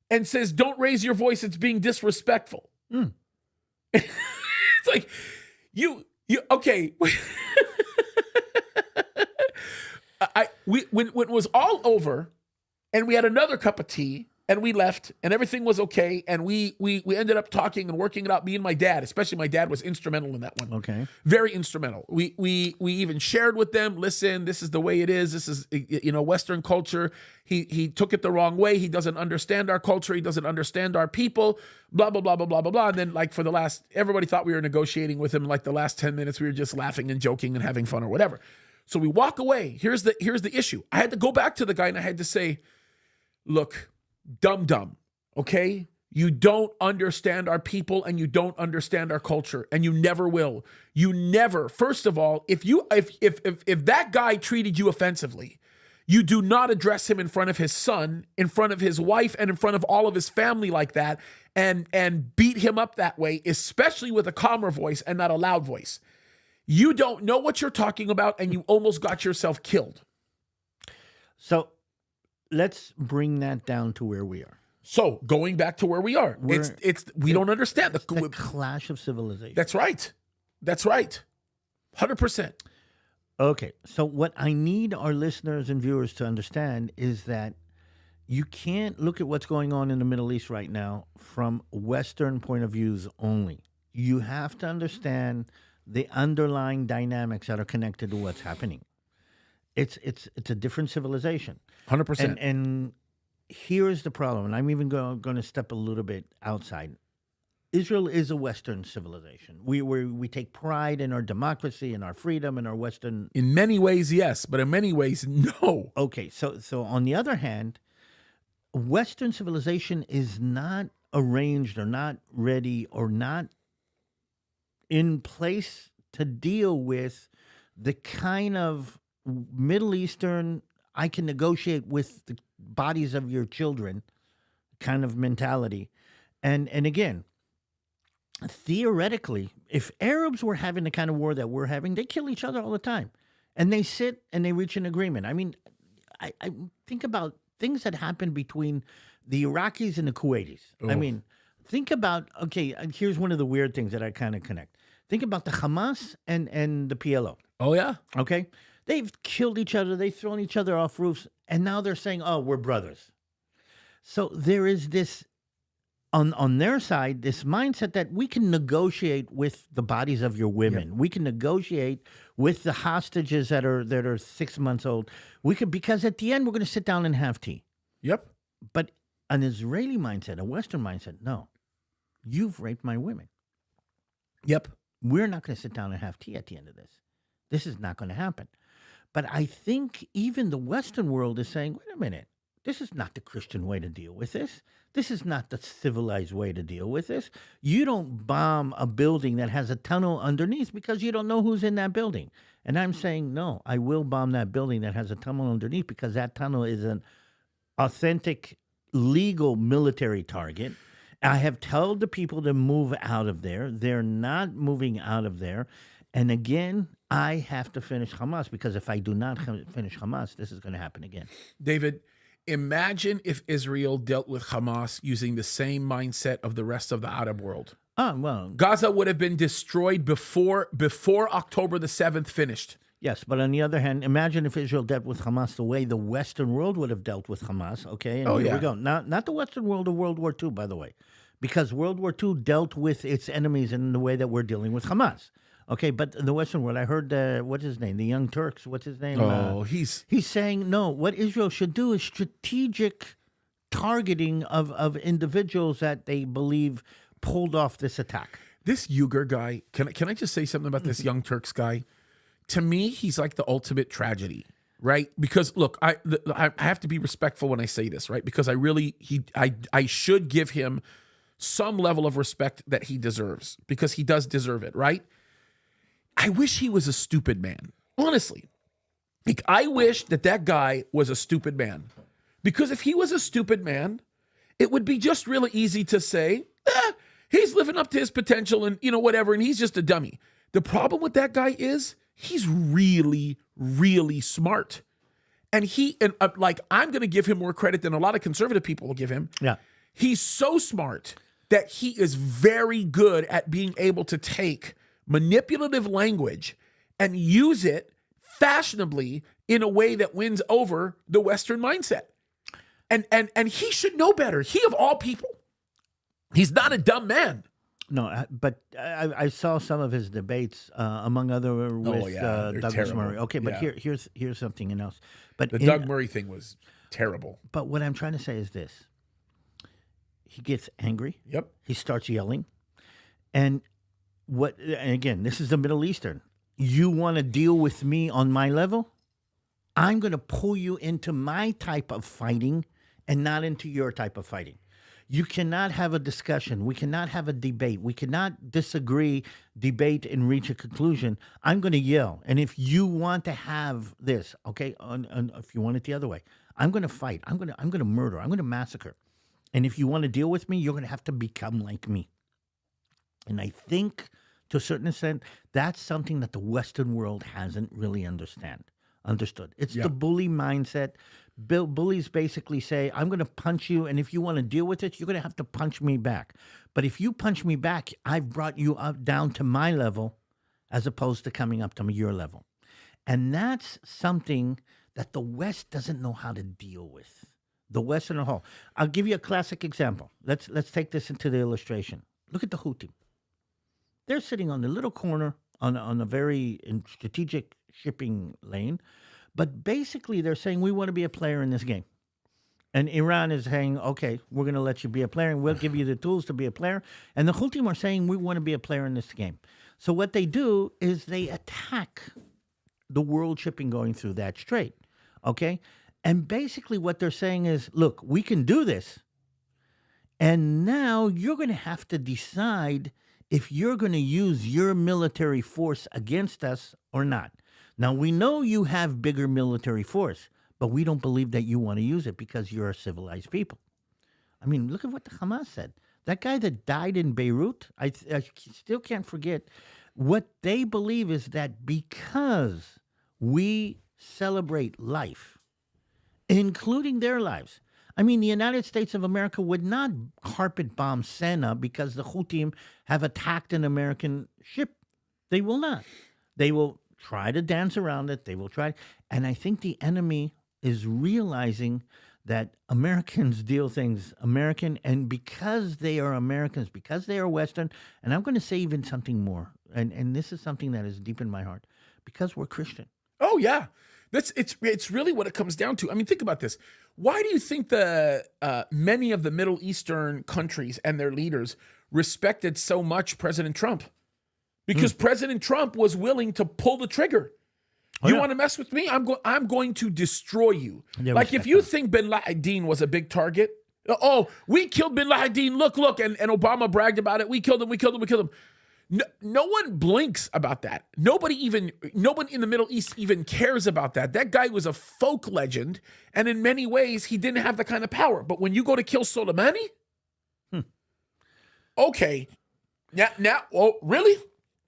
and says, don't raise your voice, it's being disrespectful. It's like, you okay. When it was all over and we had another cup of tea and we left and everything was okay, and we ended up talking and working it out, me and my dad, especially my dad was instrumental in that one. Okay. Very instrumental. We even shared with them, listen, this is the way it is. This is, Western culture. He took it the wrong way. He doesn't understand our culture. He doesn't understand our people, blah, blah, blah, blah, blah, blah, blah. And then like everybody thought we were negotiating with him. Like the last 10 minutes, we were just laughing and joking and having fun or whatever. So we walk away. Here's the issue. I had to go back to the guy and I had to say, look, dumb, okay? You don't understand our people and you don't understand our culture, and you never will. You never. First of all, if that guy treated you offensively, you do not address him in front of his son, in front of his wife, and in front of all of his family like that, and beat him up that way, especially with a calmer voice and not a loud voice. You don't know what you're talking about, and you almost got yourself killed. So let's bring that down to where we are. So going back to where we are, we don't understand the clash of civilization. That's right. 100%. Okay. So what I need our listeners and viewers to understand is that you can't look at what's going on in the Middle East right now from Western point of views only. You have to understand the underlying dynamics that are connected to what's happening. It's a different civilization. 100%. And here's the problem, and I'm even going to step a little bit outside. Israel is a Western civilization. We take pride in our democracy and our freedom and our Western. In many ways, yes, but in many ways, no. Okay, so on the other hand, Western civilization is not arranged or not ready or not in place to deal with the kind of Middle Eastern, I can negotiate with the bodies of your children kind of mentality. And again, theoretically, if Arabs were having the kind of war that we're having, they kill each other all the time. And they sit and they reach an agreement. I mean, I think about things that happen between the Iraqis and the Kuwaitis. I mean, think about, okay, here's one of the weird things that I kind of connect. Think about the Hamas and the PLO. Oh, yeah. Okay? They've killed each other. They've thrown each other off roofs. And now they're saying, oh, we're brothers. So there is this, on their side, this mindset that we can negotiate with the bodies of your women. Yep. We can negotiate with the hostages that are 6 months old. We could, because at the end, we're going to sit down and have tea. Yep. But an Israeli mindset, a Western mindset, no. You've raped my women. Yep. We're not going to sit down and have tea at the end of this. This is not going to happen. But I think even the Western world is saying, wait a minute, this is not the Christian way to deal with this. This is not the civilized way to deal with this. You don't bomb a building that has a tunnel underneath because you don't know who's in that building. And I'm saying, no, I will bomb that building that has a tunnel underneath because that tunnel is an authentic, legal military target. I have told the people to move out of there. They're not moving out of there. And again, I have to finish Hamas, because if I do not finish Hamas, this is going to happen again. David, imagine if Israel dealt with Hamas using the same mindset of the rest of the Arab world. Well, Gaza would have been destroyed before October the 7th finished. Yes, but on the other hand, imagine if Israel dealt with Hamas the way the Western world would have dealt with Hamas, okay? And here we go. Not the Western world of World War II, by the way, because World War II dealt with its enemies in the way that we're dealing with Hamas. Okay, but the Western world, I heard, what's his name? The Young Turks, what's his name? He's saying, no, what Israel should do is strategic targeting of individuals that they believe pulled off this attack. This Uyghur guy, can I just say something about this Young Turks guy? To me, he's like the ultimate tragedy, right? Because look, I have to be respectful when I say this, right? Because I should give him some level of respect that he deserves, because he does deserve it, right? I wish he was a stupid man, honestly. Like, I wish that guy was a stupid man, because if he was a stupid man, it would be just really easy to say, he's living up to his potential and, whatever, and he's just a dummy. The problem with that guy is he's really, really smart. And I'm going to give him more credit than a lot of conservative people will give him. Yeah. He's so smart that he is very good at being able to take manipulative language and use it fashionably in a way that wins over the Western mindset. And he should know better. He, of all people, he's not a dumb man. No, but I saw some of his debates, among other with Douglas terrible. Murray. Okay, but here's something else. But The Doug Murray thing was terrible. But what I'm trying to say is this. He gets angry. Yep. He starts yelling. And again, this is the Middle Eastern. You want to deal with me on my level? I'm going to pull you into my type of fighting and not into your type of fighting. You cannot have a discussion. We cannot have a debate. We cannot disagree, debate, and reach a conclusion. I'm going to yell. And if you want to have this, okay, if you want it the other way, I'm going to fight. I'm going to murder. I'm going to massacre. And if you want to deal with me, you're going to have to become like me. And I think, to a certain extent, that's something that the Western world hasn't really understood. It's the bully mindset. Bullies basically say, I'm going to punch you, and if you want to deal with it, you're going to have to punch me back. But if you punch me back, I've brought you up down to my level as opposed to coming up to your level. And that's something that the West doesn't know how to deal with. The Western whole. I'll give you a classic example. Let's take this into the illustration. Look at the Houthi. They're sitting on the little corner on a very strategic shipping lane. But basically, they're saying, we want to be a player in this game. And Iran is saying, okay, we're going to let you be a player, and we'll give you the tools to be a player. And the Houthis are saying, we want to be a player in this game. So what they do is they attack the world shipping going through that strait, okay? And basically what they're saying is, look, we can do this. And now you're going to have to decide if you're going to use your military force against us or not. Now, we know you have bigger military force, but we don't believe that you want to use it because you're a civilized people. I mean, look at what the Hamas said. That guy that died in Beirut, I still can't forget, what they believe is that because we celebrate life, including their lives. I mean, the United States of America would not carpet bomb Sena because the Houthis have attacked an American ship. They will not. They will try to dance around it. They will try. And I think the enemy is realizing that Americans deal things American, and because they are Americans, because they are Western, and I'm going to say even something more, and this is something that is deep in my heart, because we're Christian. Oh, yeah. It's really what it comes down to. I mean, think about this. Why do you think the many of the Middle Eastern countries and their leaders respected so much President Trump? Because President Trump was willing to pull the trigger. You want to mess with me? I'm going to destroy you. Like if you think Bin Laden was a big target, we killed Bin Laden. Look, and Obama bragged about it. We killed him. No one blinks about that. Nobody in the Middle East even cares about that. That guy was a folk legend, and in many ways, he didn't have the kind of power. But when you go to kill Soleimani, okay, now, really?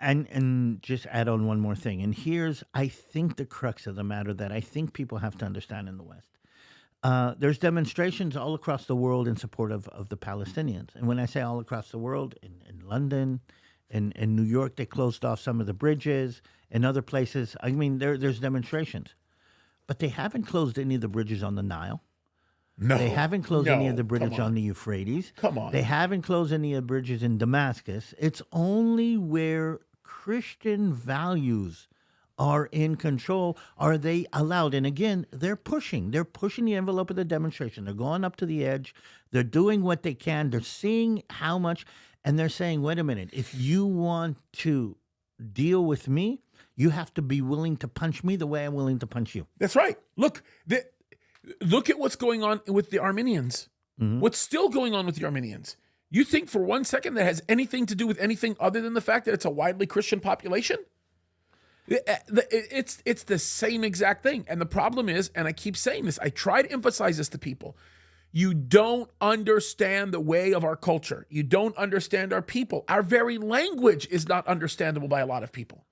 And just add on one more thing. And here's, I think, the crux of the matter that I think people have to understand in the West. There's demonstrations all across the world in support of the Palestinians. And when I say all across the world, in London, in New York, they closed off some of the bridges. In other places, I mean, there's demonstrations. But they haven't closed any of the bridges on the Nile. No. They haven't closed any of the bridges on the Euphrates. Come on. They haven't closed any of the bridges in Damascus. It's only where Christian values are in control are they allowed. And again, they're pushing the envelope of the demonstration. They're going up to the edge. They're doing what they can. They're seeing how much, and they're saying, wait a minute, if you want to deal with me, you have to be willing to punch me the way I'm willing to punch you. That's right. Look at what's going on with the Armenians. Mm-hmm. What's still going on with the Armenians? You think for one second that has anything to do with anything other than the fact that it's a widely Christian population? It's the same exact thing. And the problem is, and I keep saying this, I try to emphasize this to people, You don't understand the way of our culture. You don't understand our people. Our very language is not understandable by a lot of people.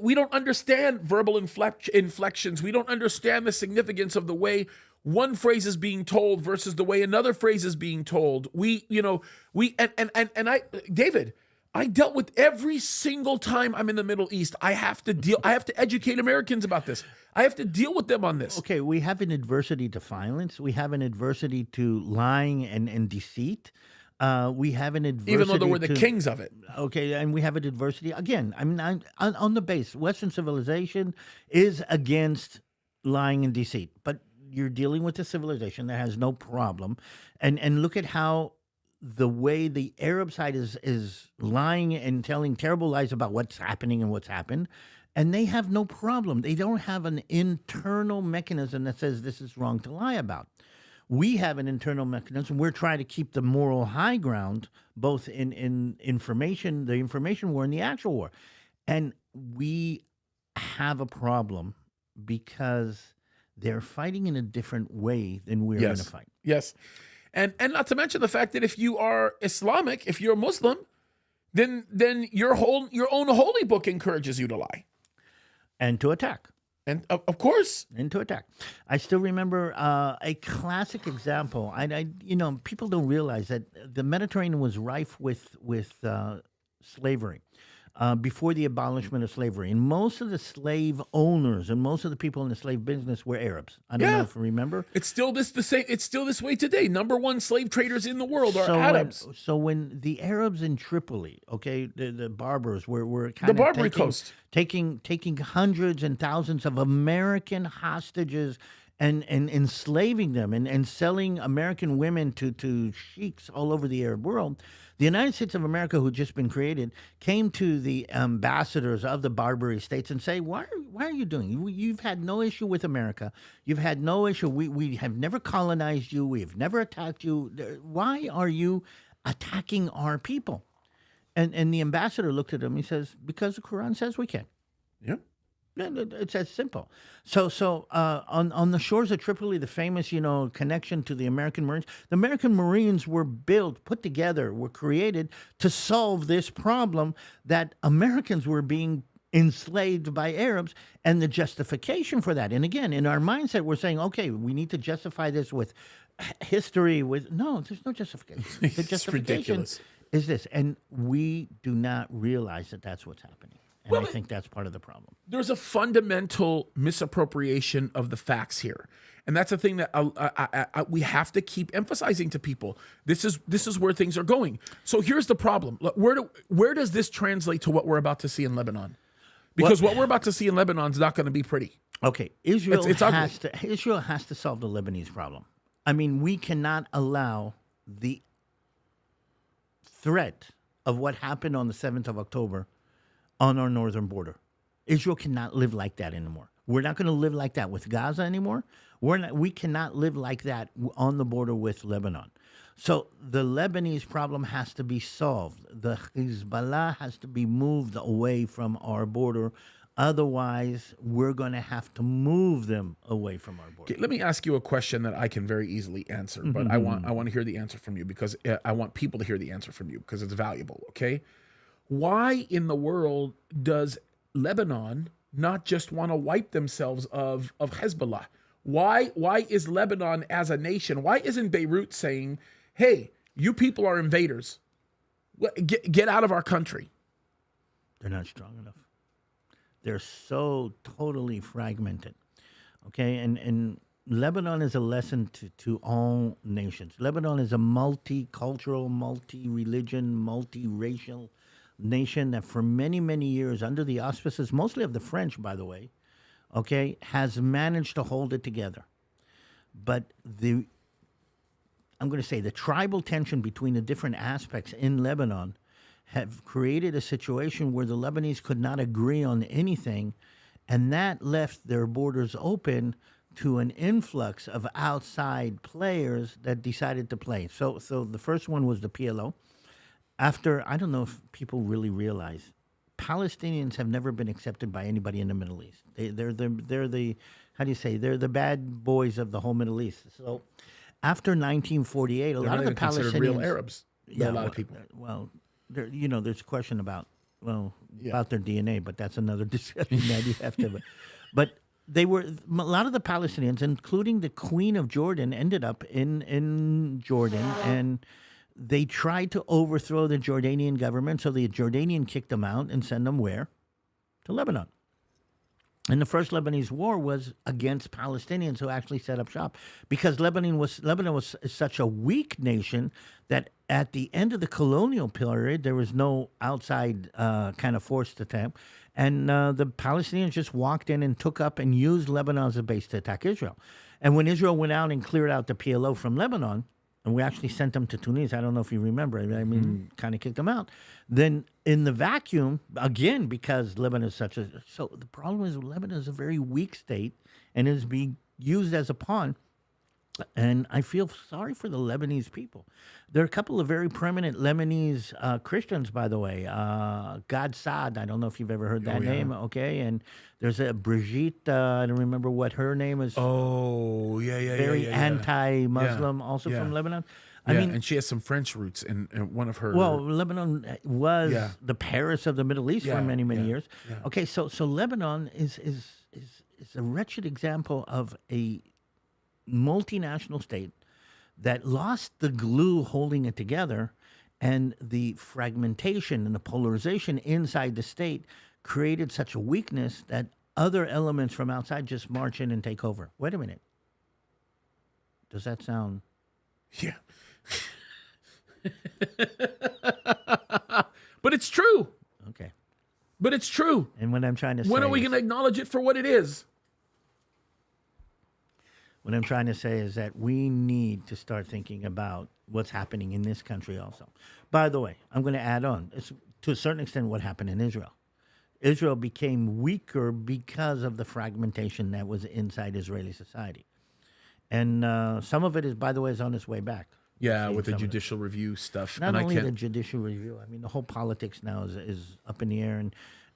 We don't understand verbal inflections. We don't understand the significance of the way one phrase is being told versus the way another phrase is being told. David, I dealt with every single time I'm in the Middle East. I have to educate Americans about this. I have to deal with them on this. Okay, we have an adversity to violence. We have an adversity to lying and deceit. We have an adversity, Even though we're the kings of it. Okay, and we have an adversity again. I mean, on the base, Western civilization is against lying and deceit, but you're dealing with a civilization that has no problem, and look at how the way the Arab side is lying and telling terrible lies about what's happening and what's happened. And they have no problem. They don't have an internal mechanism that says this is wrong to lie about. We have an internal mechanism. We're trying to keep the moral high ground, both in information, the information war, and the actual war. And we have a problem because they're fighting in a different way than we're going to fight. Yes. And not to mention the fact that if you are Islamic, if you're a Muslim, then your own holy book encourages you to lie. And to attack. And of course. And to attack. I still remember a classic example. People don't realize that the Mediterranean was rife with slavery before the abolishment of slavery. And most of the slave owners and most of the people in the slave business were Arabs. I don't know if you remember. It's still this way today. Number one slave traders in the world are Arabs. So when the Arabs in Tripoli, the Berbers were kind the of Barbary coast, taking hundreds and thousands of American hostages and enslaving them and selling American women to sheiks all over the Arab world. The United States of America, who had just been created, came to the ambassadors of the Barbary states and say, why are you doing? You've had no issue with America. You've had no issue. We have never colonized you. We have never attacked you. Why are you attacking our people? And the ambassador looked at him. He says, because the Quran says we can. Yeah. It's as simple. So on the shores of Tripoli, the famous, connection to the American Marines, the American Marines were put together, were created to solve this problem that Americans were being enslaved by Arabs, and the justification for that. And again, in our mindset, we're saying, okay, we need to justify this with history. No, there's no justification. The justification ridiculous. Is this, and we do not realize that that's what's happening. And I think that's part of the problem. There's a fundamental misappropriation of the facts here. And that's the thing that we have to keep emphasizing to people. This is where things are going. So here's the problem. Where does this translate to what we're about to see in Lebanon? Because what we're about to see in Lebanon is not going to be pretty. Okay, Israel has to solve the Lebanese problem. I mean, we cannot allow the threat of what happened on the 7th of October on our northern border. Israel cannot live like that anymore. We're not going to live like that with Gaza anymore. We cannot live like that on the border with Lebanon. So the Lebanese problem has to be solved. The Hezbollah has to be moved away from our border. Otherwise, we're going to have to move them away from our border. Okay, let me ask you a question that I can very easily answer, but I want to hear the answer from you because I want people to hear the answer from you because it's valuable, okay? Why in the world does Lebanon not just want to wipe themselves of Hezbollah? Why is Lebanon as a nation, why isn't Beirut saying, hey, you people are invaders. Get out of our country? They're not strong enough. They're so totally fragmented. Okay, and Lebanon is a lesson to all nations. Lebanon is a multicultural, multi-religion, multi-racial nation that for many, many years, under the auspices, mostly of the French, by the way, okay, has managed to hold it together. But the tribal tension between the different aspects in Lebanon have created a situation where the Lebanese could not agree on anything, and that left their borders open to an influx of outside players that decided to play. So the first one was the PLO. After, I don't know if people really realize, Palestinians have never been accepted by anybody in the Middle East. They're the how do you say, they're the bad boys of the whole Middle East. So after 1948, a They're lot not of the even considered real Palestinians. Arabs. Yeah, a lot of people. Well, there's a question about Yeah. about their DNA, but that's another discussion that you have to. But they were a lot of the Palestinians, including the Queen of Jordan, ended up in Jordan, and they tried to overthrow the Jordanian government. So the Jordanian kicked them out and sent them where? To Lebanon. And the first Lebanese war was against Palestinians who actually set up shop, because Lebanon was such a weak nation that at the end of the colonial period there was no outside kind of forced attempt, and the Palestinians just walked in and took up and used Lebanon as a base to attack Israel. And when Israel went out and cleared out the PLO from Lebanon, and we actually sent them to Tunis. I don't know if you remember. I mean, kind of kicked them out. Then in the vacuum, again, because Lebanon is so the problem is Lebanon is a very weak state and is being used as a pawn. And I feel sorry for the Lebanese people. There are a couple of very prominent Lebanese Christians, by the way. Gad Saad, I don't know if you've ever heard that name, okay? And there's a Brigitte, I don't remember what her name is. Oh, yeah. Very anti-Muslim, Yeah, also yeah. from Lebanon. I I mean, mean, and she has some French roots in one of her. well, Lebanon was Yeah. the Paris of the Middle East for Yeah, many yeah, years. yeah. Okay, so Lebanon is a wretched example of a multinational state that lost the glue holding it together, and the fragmentation and the polarization inside the state created such a weakness that other elements from outside just march in and take over. Wait a minute. Does that sound... Yeah. But it's true. Okay. But it's true. And what I'm trying to say When are we is- going to acknowledge it for what it is? What I'm trying to say is that we need to start thinking about what's happening in this country also. By the way, I'm going to add on, it's to a certain extent what happened in Israel. Israel became weaker because of the fragmentation that was inside Israeli society. And some of it is, by the way, is on its way back. Yeah, Seeing with the some of it. judicial review stuff. Not and only I the can't. judicial review, I mean, the whole politics now is up in the air.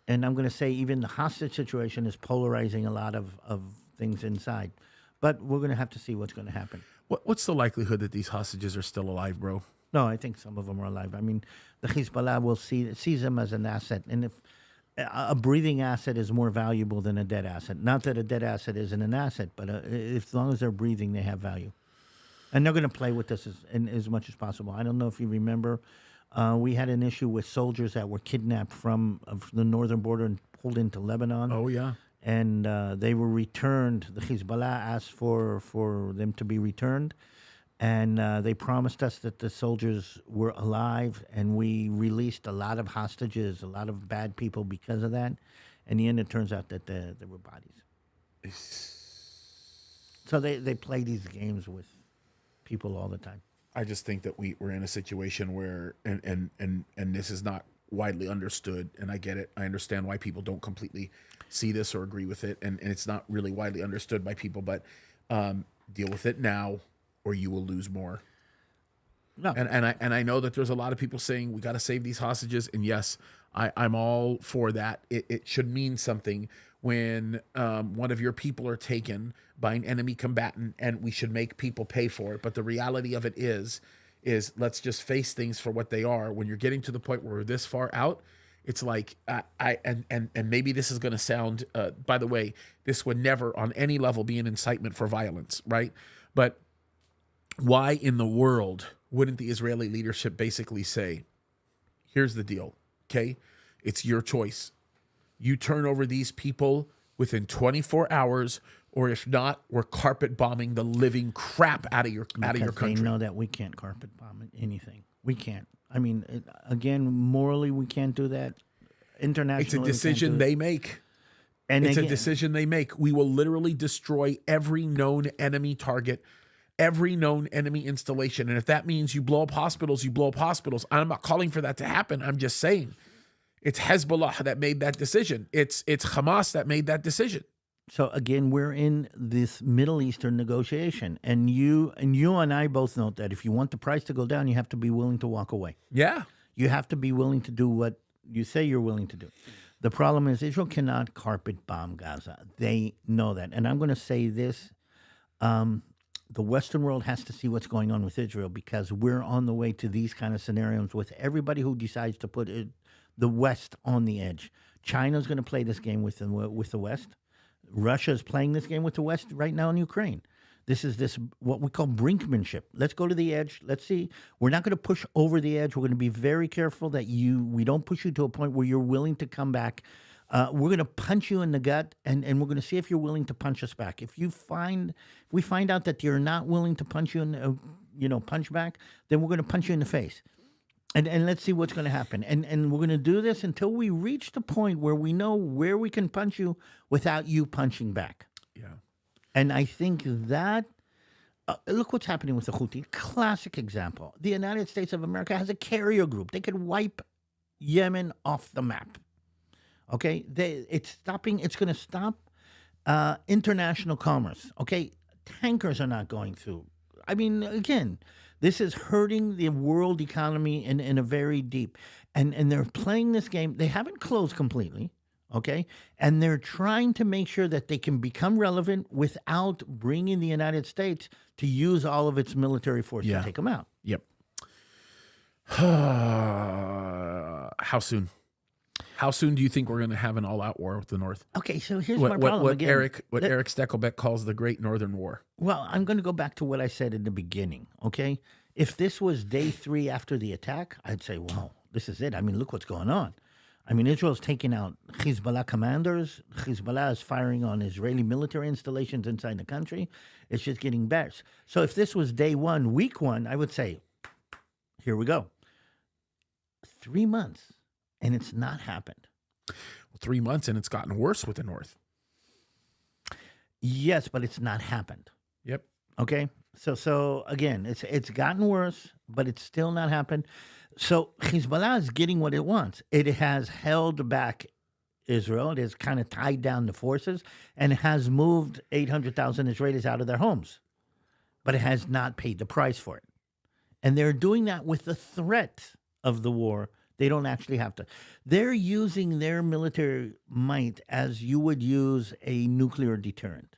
And I'm going to say even the hostage situation is polarizing a lot of things inside. But we're going to have to see what's going to happen. What's the likelihood that these hostages are still alive, bro? No, I think some of them are alive. I mean, the Hezbollah will sees them as an asset. And if a breathing asset is more valuable than a dead asset. Not that a dead asset isn't an asset, but as long as they're breathing, they have value. And they're going to play with this as much as possible. I don't know if you remember, we had an issue with soldiers that were kidnapped from the northern border and pulled into Lebanon. Oh, yeah. And they were returned. The Hezbollah asked for them to be returned. And they promised us that the soldiers were alive, and we released a lot of hostages, a lot of bad people because of that. In the end, it turns out that there were bodies. So they play these games with people all the time. I just think that we're in a situation where, and this is not widely understood, and I get it. I understand why people don't completely see this or agree with it, and it's not really widely understood by people, but deal with it now or you will lose more. No. And I know that there's a lot of people saying we got to save these hostages, and yes, I'm all for that. It should mean something when one of your people are taken by an enemy combatant, and we should make people pay for it. But the reality of it is let's just face things for what they are. When you're getting to the point where we're this far out, it's like and maybe this is going to sound. By the way, this would never on any level be an incitement for violence, right? But why in the world wouldn't the Israeli leadership basically say, here's the deal, okay? It's your choice. You turn over these people within 24 hours, or if not, we're carpet bombing the living crap out of your country. They know that we can't carpet bomb anything. We can't. I mean, again, morally, we can't do that. Internationally, It's a decision they make. And It's again, a decision they make. We will literally destroy every known enemy target, every known enemy installation. And if that means you blow up hospitals, you blow up hospitals. I'm not calling for that to happen. I'm just saying it's Hezbollah that made that decision. It's Hamas that made that decision. So again, we're in this Middle Eastern negotiation, and you and I both know that if you want the price to go down, you have to be willing to walk away. Yeah. You have to be willing to do what you say you're willing to do. The problem is Israel cannot carpet bomb Gaza. They know that. And I'm going to say this. the Western world has to see what's going on with Israel, because we're on the way to these kind of scenarios with everybody who decides to put the West on the edge. China's going to play this game with the West. Russia is playing this game with the West right now in Ukraine. This is what we call brinkmanship. Let's go to the edge. Let's see. We're not going to push over the edge. We're going to be very careful that we don't push you to a point where you're willing to come back. We're going to punch you in the gut, and we're going to see if you're willing to punch us back. If we find out that you're not willing to punch punch back, then we're going to punch you in the face. And let's see what's going to happen. And we're going to do this until we reach the point where we know where we can punch you without you punching back. Yeah. And I think that, look what's happening with the Houthi. Classic example. The United States of America has a carrier group. They could wipe Yemen off the map. Okay? It's going to stop international commerce. Okay? Tankers are not going through. I mean, again, this is hurting the world economy in a very deep. And they're playing this game. They haven't closed completely. Okay, and they're trying to make sure that they can become relevant without bringing the United States to use all of its military force to take them out. Yep. How soon? How soon do you think we're going to have an all-out war with the North? Okay, so here's my problem. What Eric Steckelbeck calls the Great Northern War. Well, I'm going to go back to what I said in the beginning. Okay, if this was day 3 after the attack, I'd say, wow, this is it. I mean, look what's going on. I mean, Israel's taking out Hezbollah commanders. Hezbollah is firing on Israeli military installations inside the country. It's just getting better. So if this was day 1, week 1, I would say, here we go. 3 months, and it's not happened. Well, 3 months, and it's gotten worse with the North. Yes, but it's not happened. Yep. Okay? So again, it's gotten worse, but it's still not happened. So Hezbollah is getting what it wants. It has held back Israel. It has kind of tied down the forces and has moved 800,000 Israelis out of their homes. But it has not paid the price for it. And they're doing that with the threat of the war. They don't actually have to. They're using their military might as you would use a nuclear deterrent.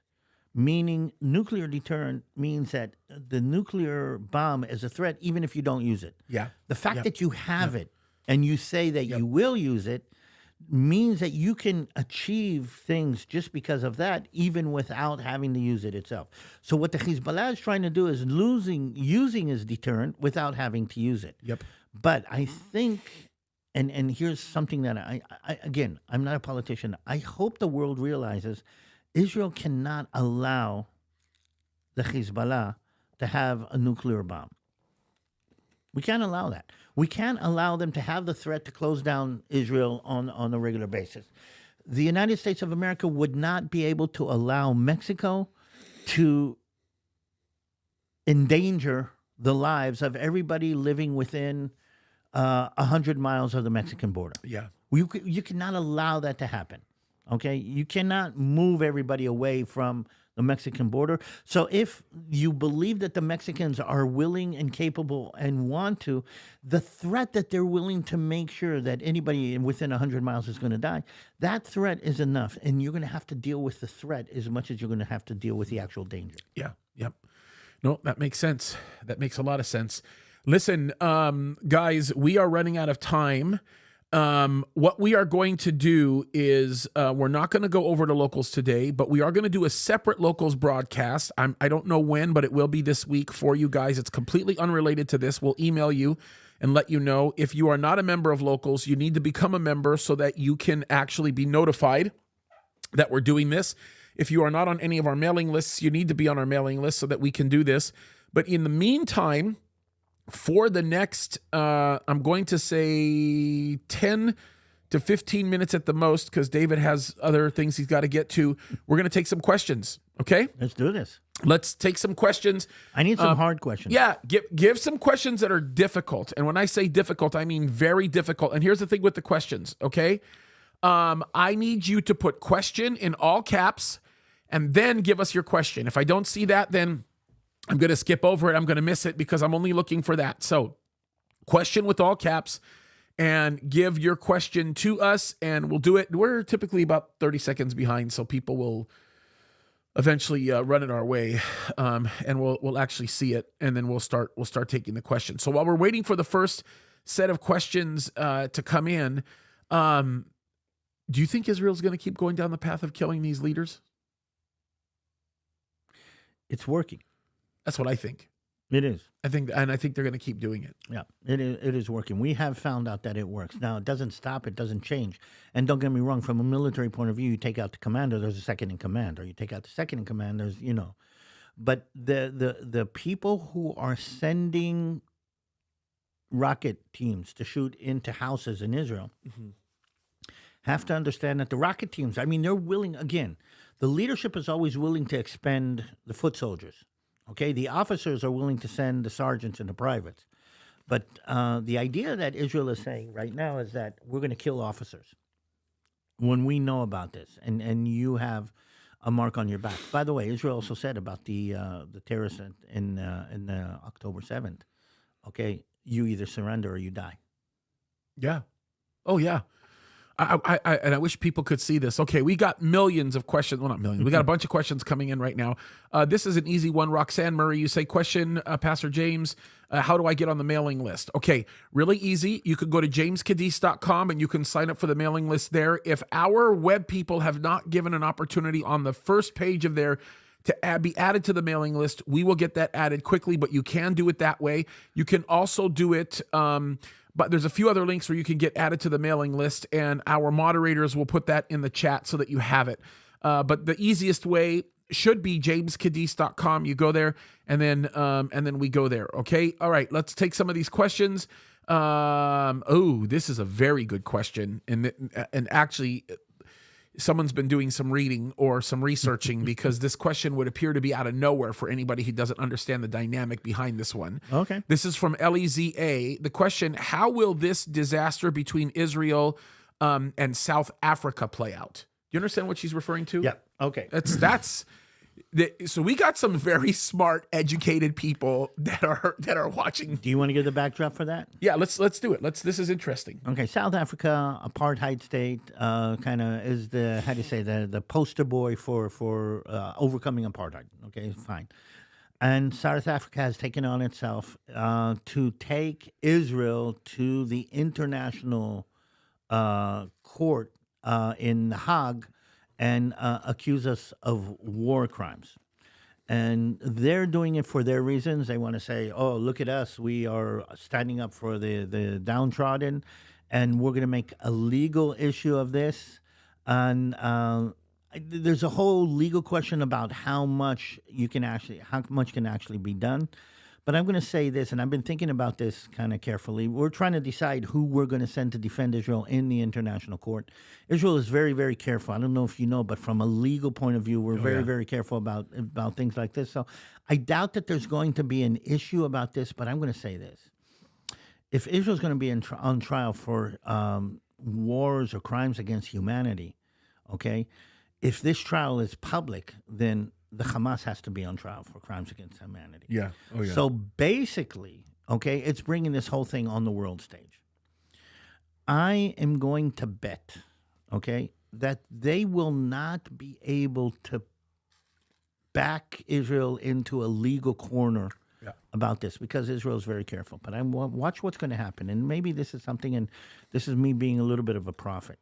Meaning nuclear deterrent means that the nuclear bomb is a threat even if you don't use it. Yeah. The fact that you have it and you say that you will use it means that you can achieve things just because of that, even without having to use it itself. So what the Hezbollah is trying to do is using as deterrent without having to use it. Yep. But I think, and here's something that again, I'm not a politician. I hope the world realizes Israel cannot allow the Hezbollah to have a nuclear bomb. We can't allow that. We can't allow them to have the threat to close down Israel on a regular basis. The United States of America would not be able to allow Mexico to endanger the lives of everybody living within 100 miles of the Mexican border. Yeah. You cannot allow that to happen. Okay, you cannot move everybody away from the Mexican border. So if you believe that the Mexicans are willing and capable and want to, the threat that they're willing to make sure that anybody within 100 miles is going to die, that threat is enough. And you're going to have to deal with the threat as much as you're going to have to deal with the actual danger. Yeah, yep. No, that makes sense. That makes a lot of sense. Listen, guys, we are running out of time. What we are going to do is we're not going to go over to locals today, but we are going to do a separate locals broadcast. I don't know when, but it will be this week for you guys. It's completely unrelated to this. We'll email you and let you know. If you are not a member of locals, you need to become a member so that you can actually be notified that we're doing this. If you are not on any of our mailing lists, you need to be on our mailing list so that we can do this. But in the meantime, for the next, I'm going to say 10 to 15 minutes at the most, because David has other things he's got to get to. We're going to take some questions, okay? Let's do this. Let's take some questions. I need some hard questions. Yeah, give some questions that are difficult. And when I say difficult, I mean very difficult. And here's the thing with the questions, okay? I need you to put question in all caps and then give us your question. If I don't see that, then I'm going to skip over it. I'm going to miss it because I'm only looking for that. So question with all caps and give your question to us and we'll do it. We're typically about 30 seconds behind, so people will eventually run it our way, and we'll actually see it, and then we'll start taking the questions. So while we're waiting for the first set of questions to come in, do you think Israel's going to keep going down the path of killing these leaders? It's working. That's what I think. It is. I think they're going to keep doing it. Yeah, it is working. We have found out that it works. Now, it doesn't stop. It doesn't change. And don't get me wrong, from a military point of view, you take out the commander, there's a second in command. Or you take out the second in command, there's, But the people who are sending rocket teams to shoot into houses in Israel have to understand that the rocket teams, they're willing, again, the leadership is always willing to expend the foot soldiers. Okay, the officers are willing to send the sergeants and the privates. But the idea that Israel is saying right now is that we're going to kill officers when we know about this, and you have a mark on your back. By the way, Israel also said about the terrorists in October 7th, okay, you either surrender or you die. Yeah. Oh, yeah. I wish people could see this. Okay, we got millions of questions. Well, not millions. We got a bunch of questions coming in right now. This is an easy one. Roxanne Murray, you say, question, Pastor James, how do I get on the mailing list? Okay, really easy. You could go to jameskaddis.com and you can sign up for the mailing list there. If our web people have not given an opportunity on the first page of there to be added to the mailing list, we will get that added quickly, but you can do it that way. You can also do it... but there's a few other links where you can get added to the mailing list, and our moderators will put that in the chat so that you have it. But the easiest way should be jameskaddis.com. You go there, and then we go there. Okay. All right. Let's take some of these questions. This is a very good question, and actually, someone's been doing some reading or some researching because this question would appear to be out of nowhere for anybody who doesn't understand the dynamic behind this one. Okay. This is from Leza. The question, how will this disaster between Israel and South Africa play out? Do you understand what she's referring to? Yeah. Okay. So we got some very smart, educated people that are watching. Do you want to give the backdrop for that? Yeah, let's do it. This is interesting. Okay, South Africa, apartheid state, kind of is the poster boy for overcoming apartheid. Okay, fine. And South Africa has taken on itself to take Israel to the international court in The Hague and accuse us of war crimes. And they're doing it for their reasons. They want to say, oh, look at us. We are standing up for the downtrodden, and we're going to make a legal issue of this. And there's a whole legal question about how much can actually be done. But I'm going to say this, and I've been thinking about this kind of carefully. We're trying to decide who we're going to send to defend Israel in the international court. Israel is very, very careful. I don't know if you know, but from a legal point of view, we're very careful about things like this. So I doubt that there's going to be an issue about this, but I'm going to say this. If Israel's going to be on trial for wars or crimes against humanity, okay, if this trial is public, then the Hamas has to be on trial for crimes against humanity. Yeah. Oh, yeah. So basically, okay, it's bringing this whole thing on the world stage. I am going to bet, okay, that they will not be able to back Israel into a legal corner about this because Israel is very careful. But watch what's going to happen. And maybe this is something, and this is me being a little bit of a prophet.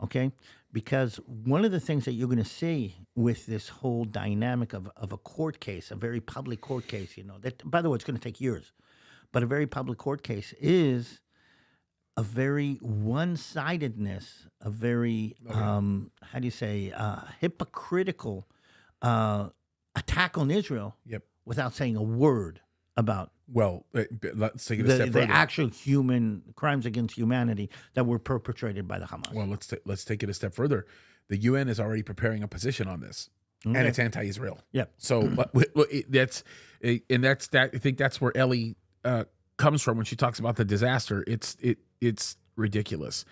Okay, because one of the things that you're going to see with this whole dynamic of a court case, a very public court case, that, by the way, it's going to take years, but a very public court case is a very one-sidedness, a very, hypocritical attack on Israel without saying a word about let's take it a step further. The actual human crimes against humanity that were perpetrated by the Hamas. Well, let's take it a step further. The UN is already preparing a position on this, and it's anti-Israel. Yeah. So that's I think that's where Ellie comes from when she talks about the disaster. It's ridiculous.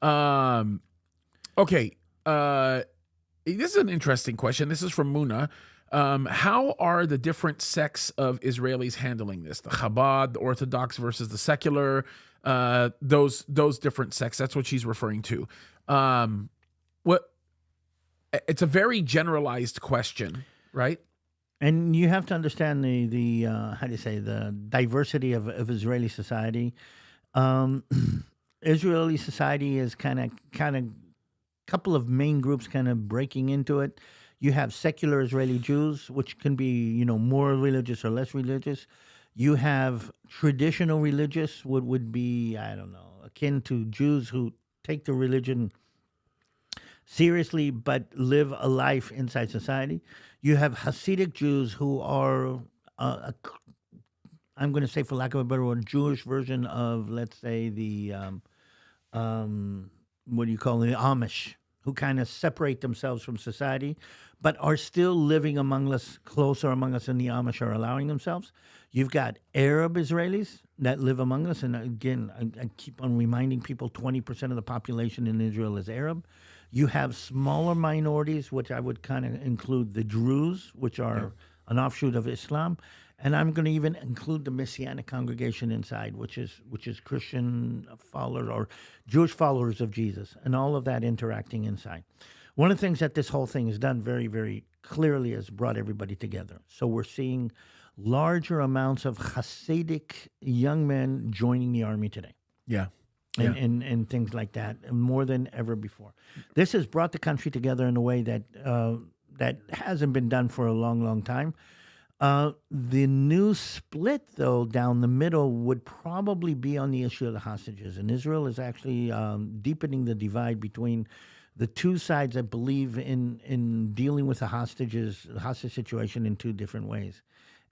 Okay. This is an interesting question. This is from Muna. How are the different sects of Israelis handling this? The Chabad, the Orthodox versus the secular, those different sects. That's what she's referring to. It's a very generalized question. right? And you have to understand the how do you say, the diversity of Israeli society. Um, Israeli society is kind of couple of main groups kind of breaking into it. You have secular Israeli Jews, which can be, more religious or less religious. You have traditional religious, would be, I don't know, akin to Jews who take the religion seriously but live a life inside society. You have Hasidic Jews who are, I'm going to say, for lack of a better word, Jewish version of, let's say, the what do you call it, the Amish, who kind of separate themselves from society, but are still living among us, closer among us than the Amish are allowing themselves. You've got Arab Israelis that live among us, and again, I keep on reminding people, 20% of the population in Israel is Arab. You have smaller minorities, which I would kind of include the Druze, which are an offshoot of Islam, and I'm going to even include the Messianic congregation inside, which is Christian followers or Jewish followers of Jesus, and all of that interacting inside. One of the things that this whole thing has done very, very clearly is brought everybody together. So we're seeing larger amounts of Hasidic young men joining the army today. Yeah. And things like that, more than ever before. This has brought the country together in a way that that hasn't been done for a long, long time. The new split, though, down the middle would probably be on the issue of the hostages. And Israel is actually deepening the divide between the two sides that believe in dealing with the hostage situation in two different ways.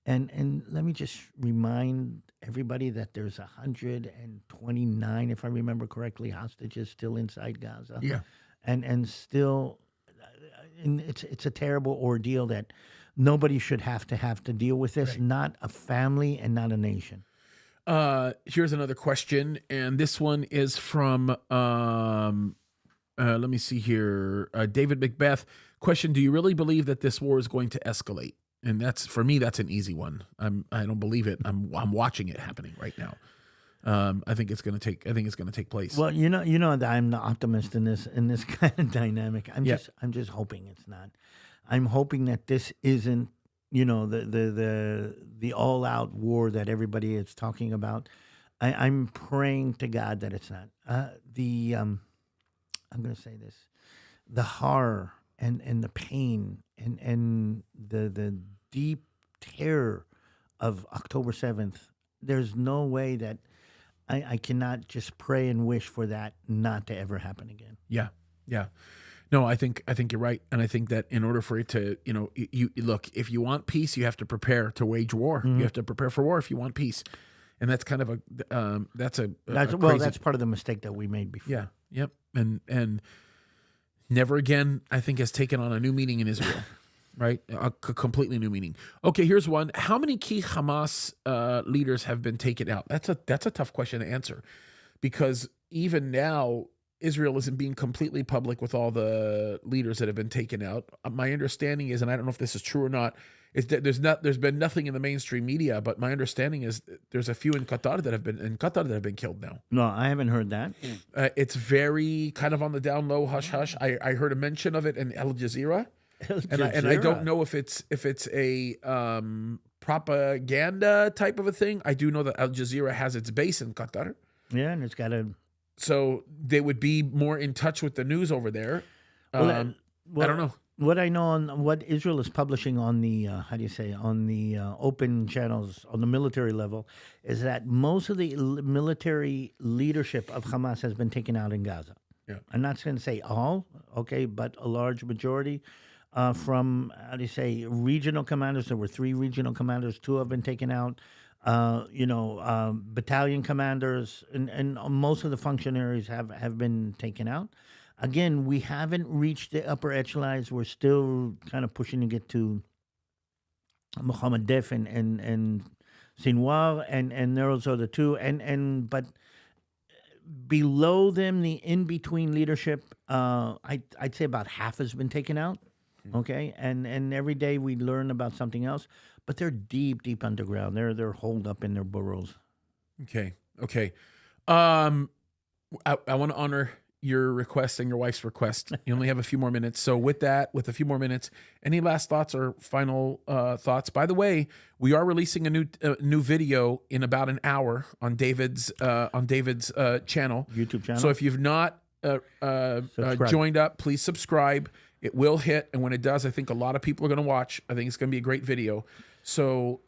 And let me just remind everybody that there's 129, if I remember correctly, hostages still inside Gaza. Yeah. And still, and it's a terrible ordeal that nobody should have to deal with this, not a family and not a nation. Here's another question, and this one is from let me see here. David Macbeth. Question: do you really believe that this war is going to escalate? And that's, for me, that's an easy one. I don't believe it. I'm watching it happening right now. I think it's going to take place. Well, you know that I'm the optimist in this kind of dynamic. I'm just hoping it's not. I'm hoping that this isn't, the all out war that everybody is talking about. I'm praying to God that it's not. I'm going to say this: the horror and the pain and the deep terror of October 7th. There's no way that I cannot just pray and wish for that not to ever happen again. Yeah. No, I think you're right, and I think that in order for it to, you look, if you want peace, you have to prepare to wage war. Mm-hmm. You have to prepare for war if you want peace, and that's kind of that's part of the mistake that we made before. Yeah. Yep. And never again, I think, has taken on a new meaning in Israel. Right? A completely new meaning. Okay, here's one. How many key Hamas leaders have been taken out? That's a tough question to answer, because even now, Israel isn't being completely public with all the leaders that have been taken out. My understanding is, and I don't know if this is true or not, is that there's been nothing in the mainstream media, but my understanding is there's a few in Qatar that have been killed now. No, I haven't heard that. It's very kind of on the down low, hush hush. I heard a mention of it in Al Jazeera. And I don't know if it's a propaganda type of a thing. I do know that Al Jazeera has its base in Qatar. Yeah, and it's got so they would be more in touch with the news over there. I don't know. What I know on what Israel is publishing on the on the open channels on the military level is that most of the military leadership of Hamas has been taken out in Gaza. Yeah. I'm not going to say all, okay, but a large majority. From regional commanders. There were 3 regional commanders. 2 have been taken out. Battalion commanders and most of the functionaries have been taken out. Again, we haven't reached the upper echelons. We're still kind of pushing to get to Mohammed Def and Sinwar, and those are the 2. But below them, the in between leadership, I'd say about half has been taken out. Okay, and every day we learn about something else, but they're deep underground. They're holed up in their burrows. Okay. I want to honor your request and your wife's request. You only have a few more minutes. So with that, with a few more minutes, any last thoughts or final thoughts? By the way, we are releasing a new video in about an hour on David's channel, YouTube channel. So if you've not joined up, please subscribe. It will hit, and when it does, I think a lot of people are going to watch. I think it's going to be a great video. So,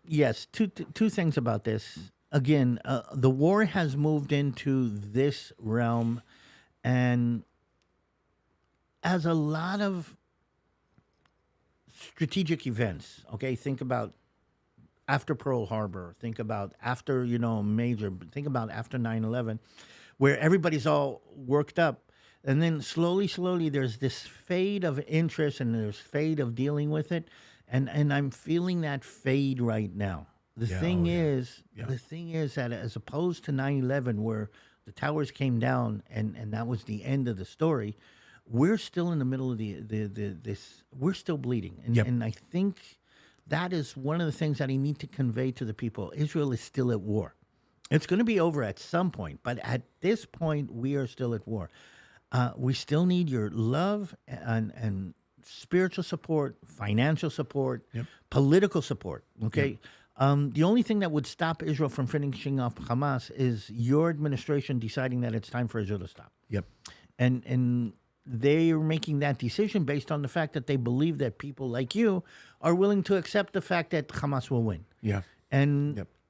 yes, two things about this. Again, the war has moved into this realm, and as a lot of strategic events, okay, think about after Pearl Harbor, think about after, think about after 9/11, where everybody's all worked up. And then slowly, there's this fade of interest and there's fade of dealing with it. And I'm feeling that fade right now. The thing is that as opposed to 9/11, where the towers came down and that was the end of the story, we're still in the middle of this. We're still bleeding. And I think that is one of the things that I need to convey to the people. Israel is still at war. It's going to be over at some point. But at this point, we are still at war. We still need your love and spiritual support, financial support, political support. Okay, the only thing that would stop Israel from finishing off Hamas is your administration deciding that it's time for Israel to stop. And they are making that decision based on the fact that they believe that people like you are willing to accept the fact that Hamas will win.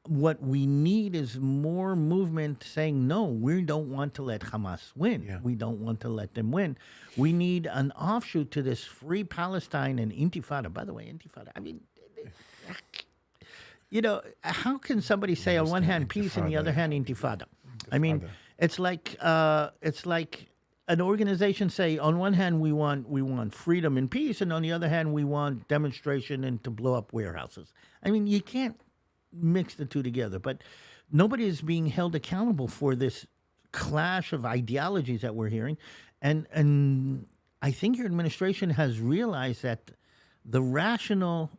What we need is more movement saying, no, we don't want to let Hamas win. We don't want to let them win. We need an offshoot to this free Palestine and intifada. By the way, intifada, I mean, how can somebody say on one hand peace and the other hand intifada? I mean, it's like an organization say on one hand we want freedom and peace, and on the other hand we want demonstration and to blow up warehouses. I mean, you can't mix the two together, but nobody is being held accountable for this clash of ideologies that we're hearing, and I think your administration has realized that the rational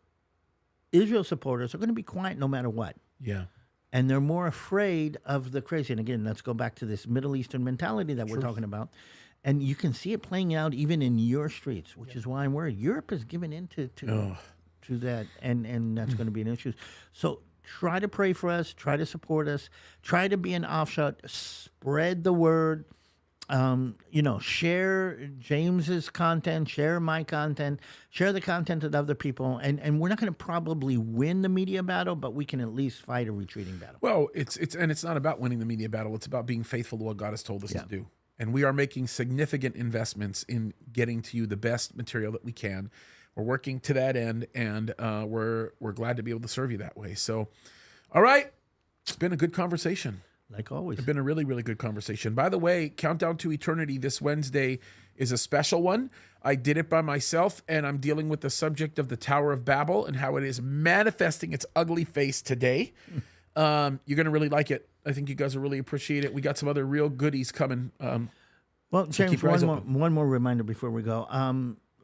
Israel supporters are going to be quiet no matter what. And they're more afraid of the crazy. And again, let's go back to this Middle Eastern mentality that we're talking about. And you can see it playing out even in your streets, which is why I'm worried. Europe has given in to that, and that's going to be an issue. So try to pray for us, try to support us, try to be an offshot, spread the word, share James's content, share my content, share the content of other people. And we're not going to probably win the media battle, but we can at least fight a retreating battle. Well, it's not about winning the media battle. It's about being faithful to what God has told us to do. And we are making significant investments in getting to you the best material that we can. We're working to that end, and we're glad to be able to serve you that way. So, all right, it's been a good conversation. Like always. It's been a really, really good conversation. By the way, Countdown to Eternity this Wednesday is a special one. I did it by myself, and I'm dealing with the subject of the Tower of Babel and how it is manifesting its ugly face today. You're going to really like it. I think you guys will really appreciate it. We got some other real goodies coming. Well, James, one more reminder before we go.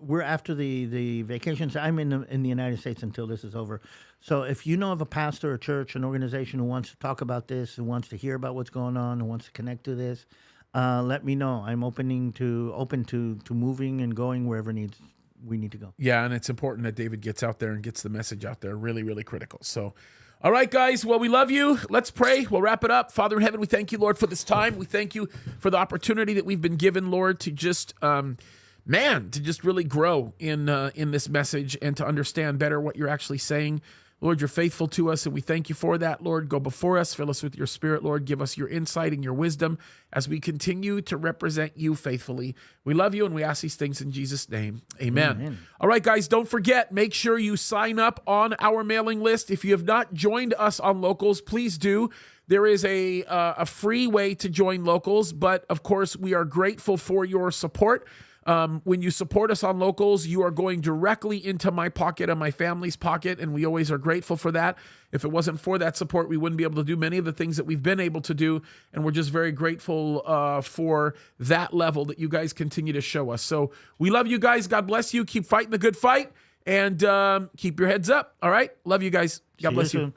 We're after the vacations. I'm in the United States until this is over. So if you know of a pastor, a church, an organization who wants to talk about this, who wants to hear about what's going on, who wants to connect to this, let me know. I'm open to moving and going wherever we need to go. Yeah, and it's important that David gets out there and gets the message out there. Really, really critical. So, all right, guys. Well, we love you. Let's pray. We'll wrap it up. Father in heaven, we thank you, Lord, for this time. We thank you for the opportunity that we've been given, Lord, to just to just really grow in this message and to understand better what you're actually saying. Lord, you're faithful to us, and we thank you for that. Lord, go before us. Fill us with your spirit, Lord. Give us your insight and your wisdom as we continue to represent you faithfully. We love you, and we ask these things in Jesus' name. Amen. All right, guys, don't forget, make sure you sign up on our mailing list. If you have not joined us on Locals, please do. There is a free way to join Locals, but, of course, we are grateful for your support. When you support us on Locals, you are going directly into my pocket and my family's pocket, and we always are grateful for that. If it wasn't for that support, we wouldn't be able to do many of the things that we've been able to do, and we're just very grateful for that level that you guys continue to show us. So we love you guys. God bless you. Keep fighting the good fight, and keep your heads up. All right? Love you guys. God bless you.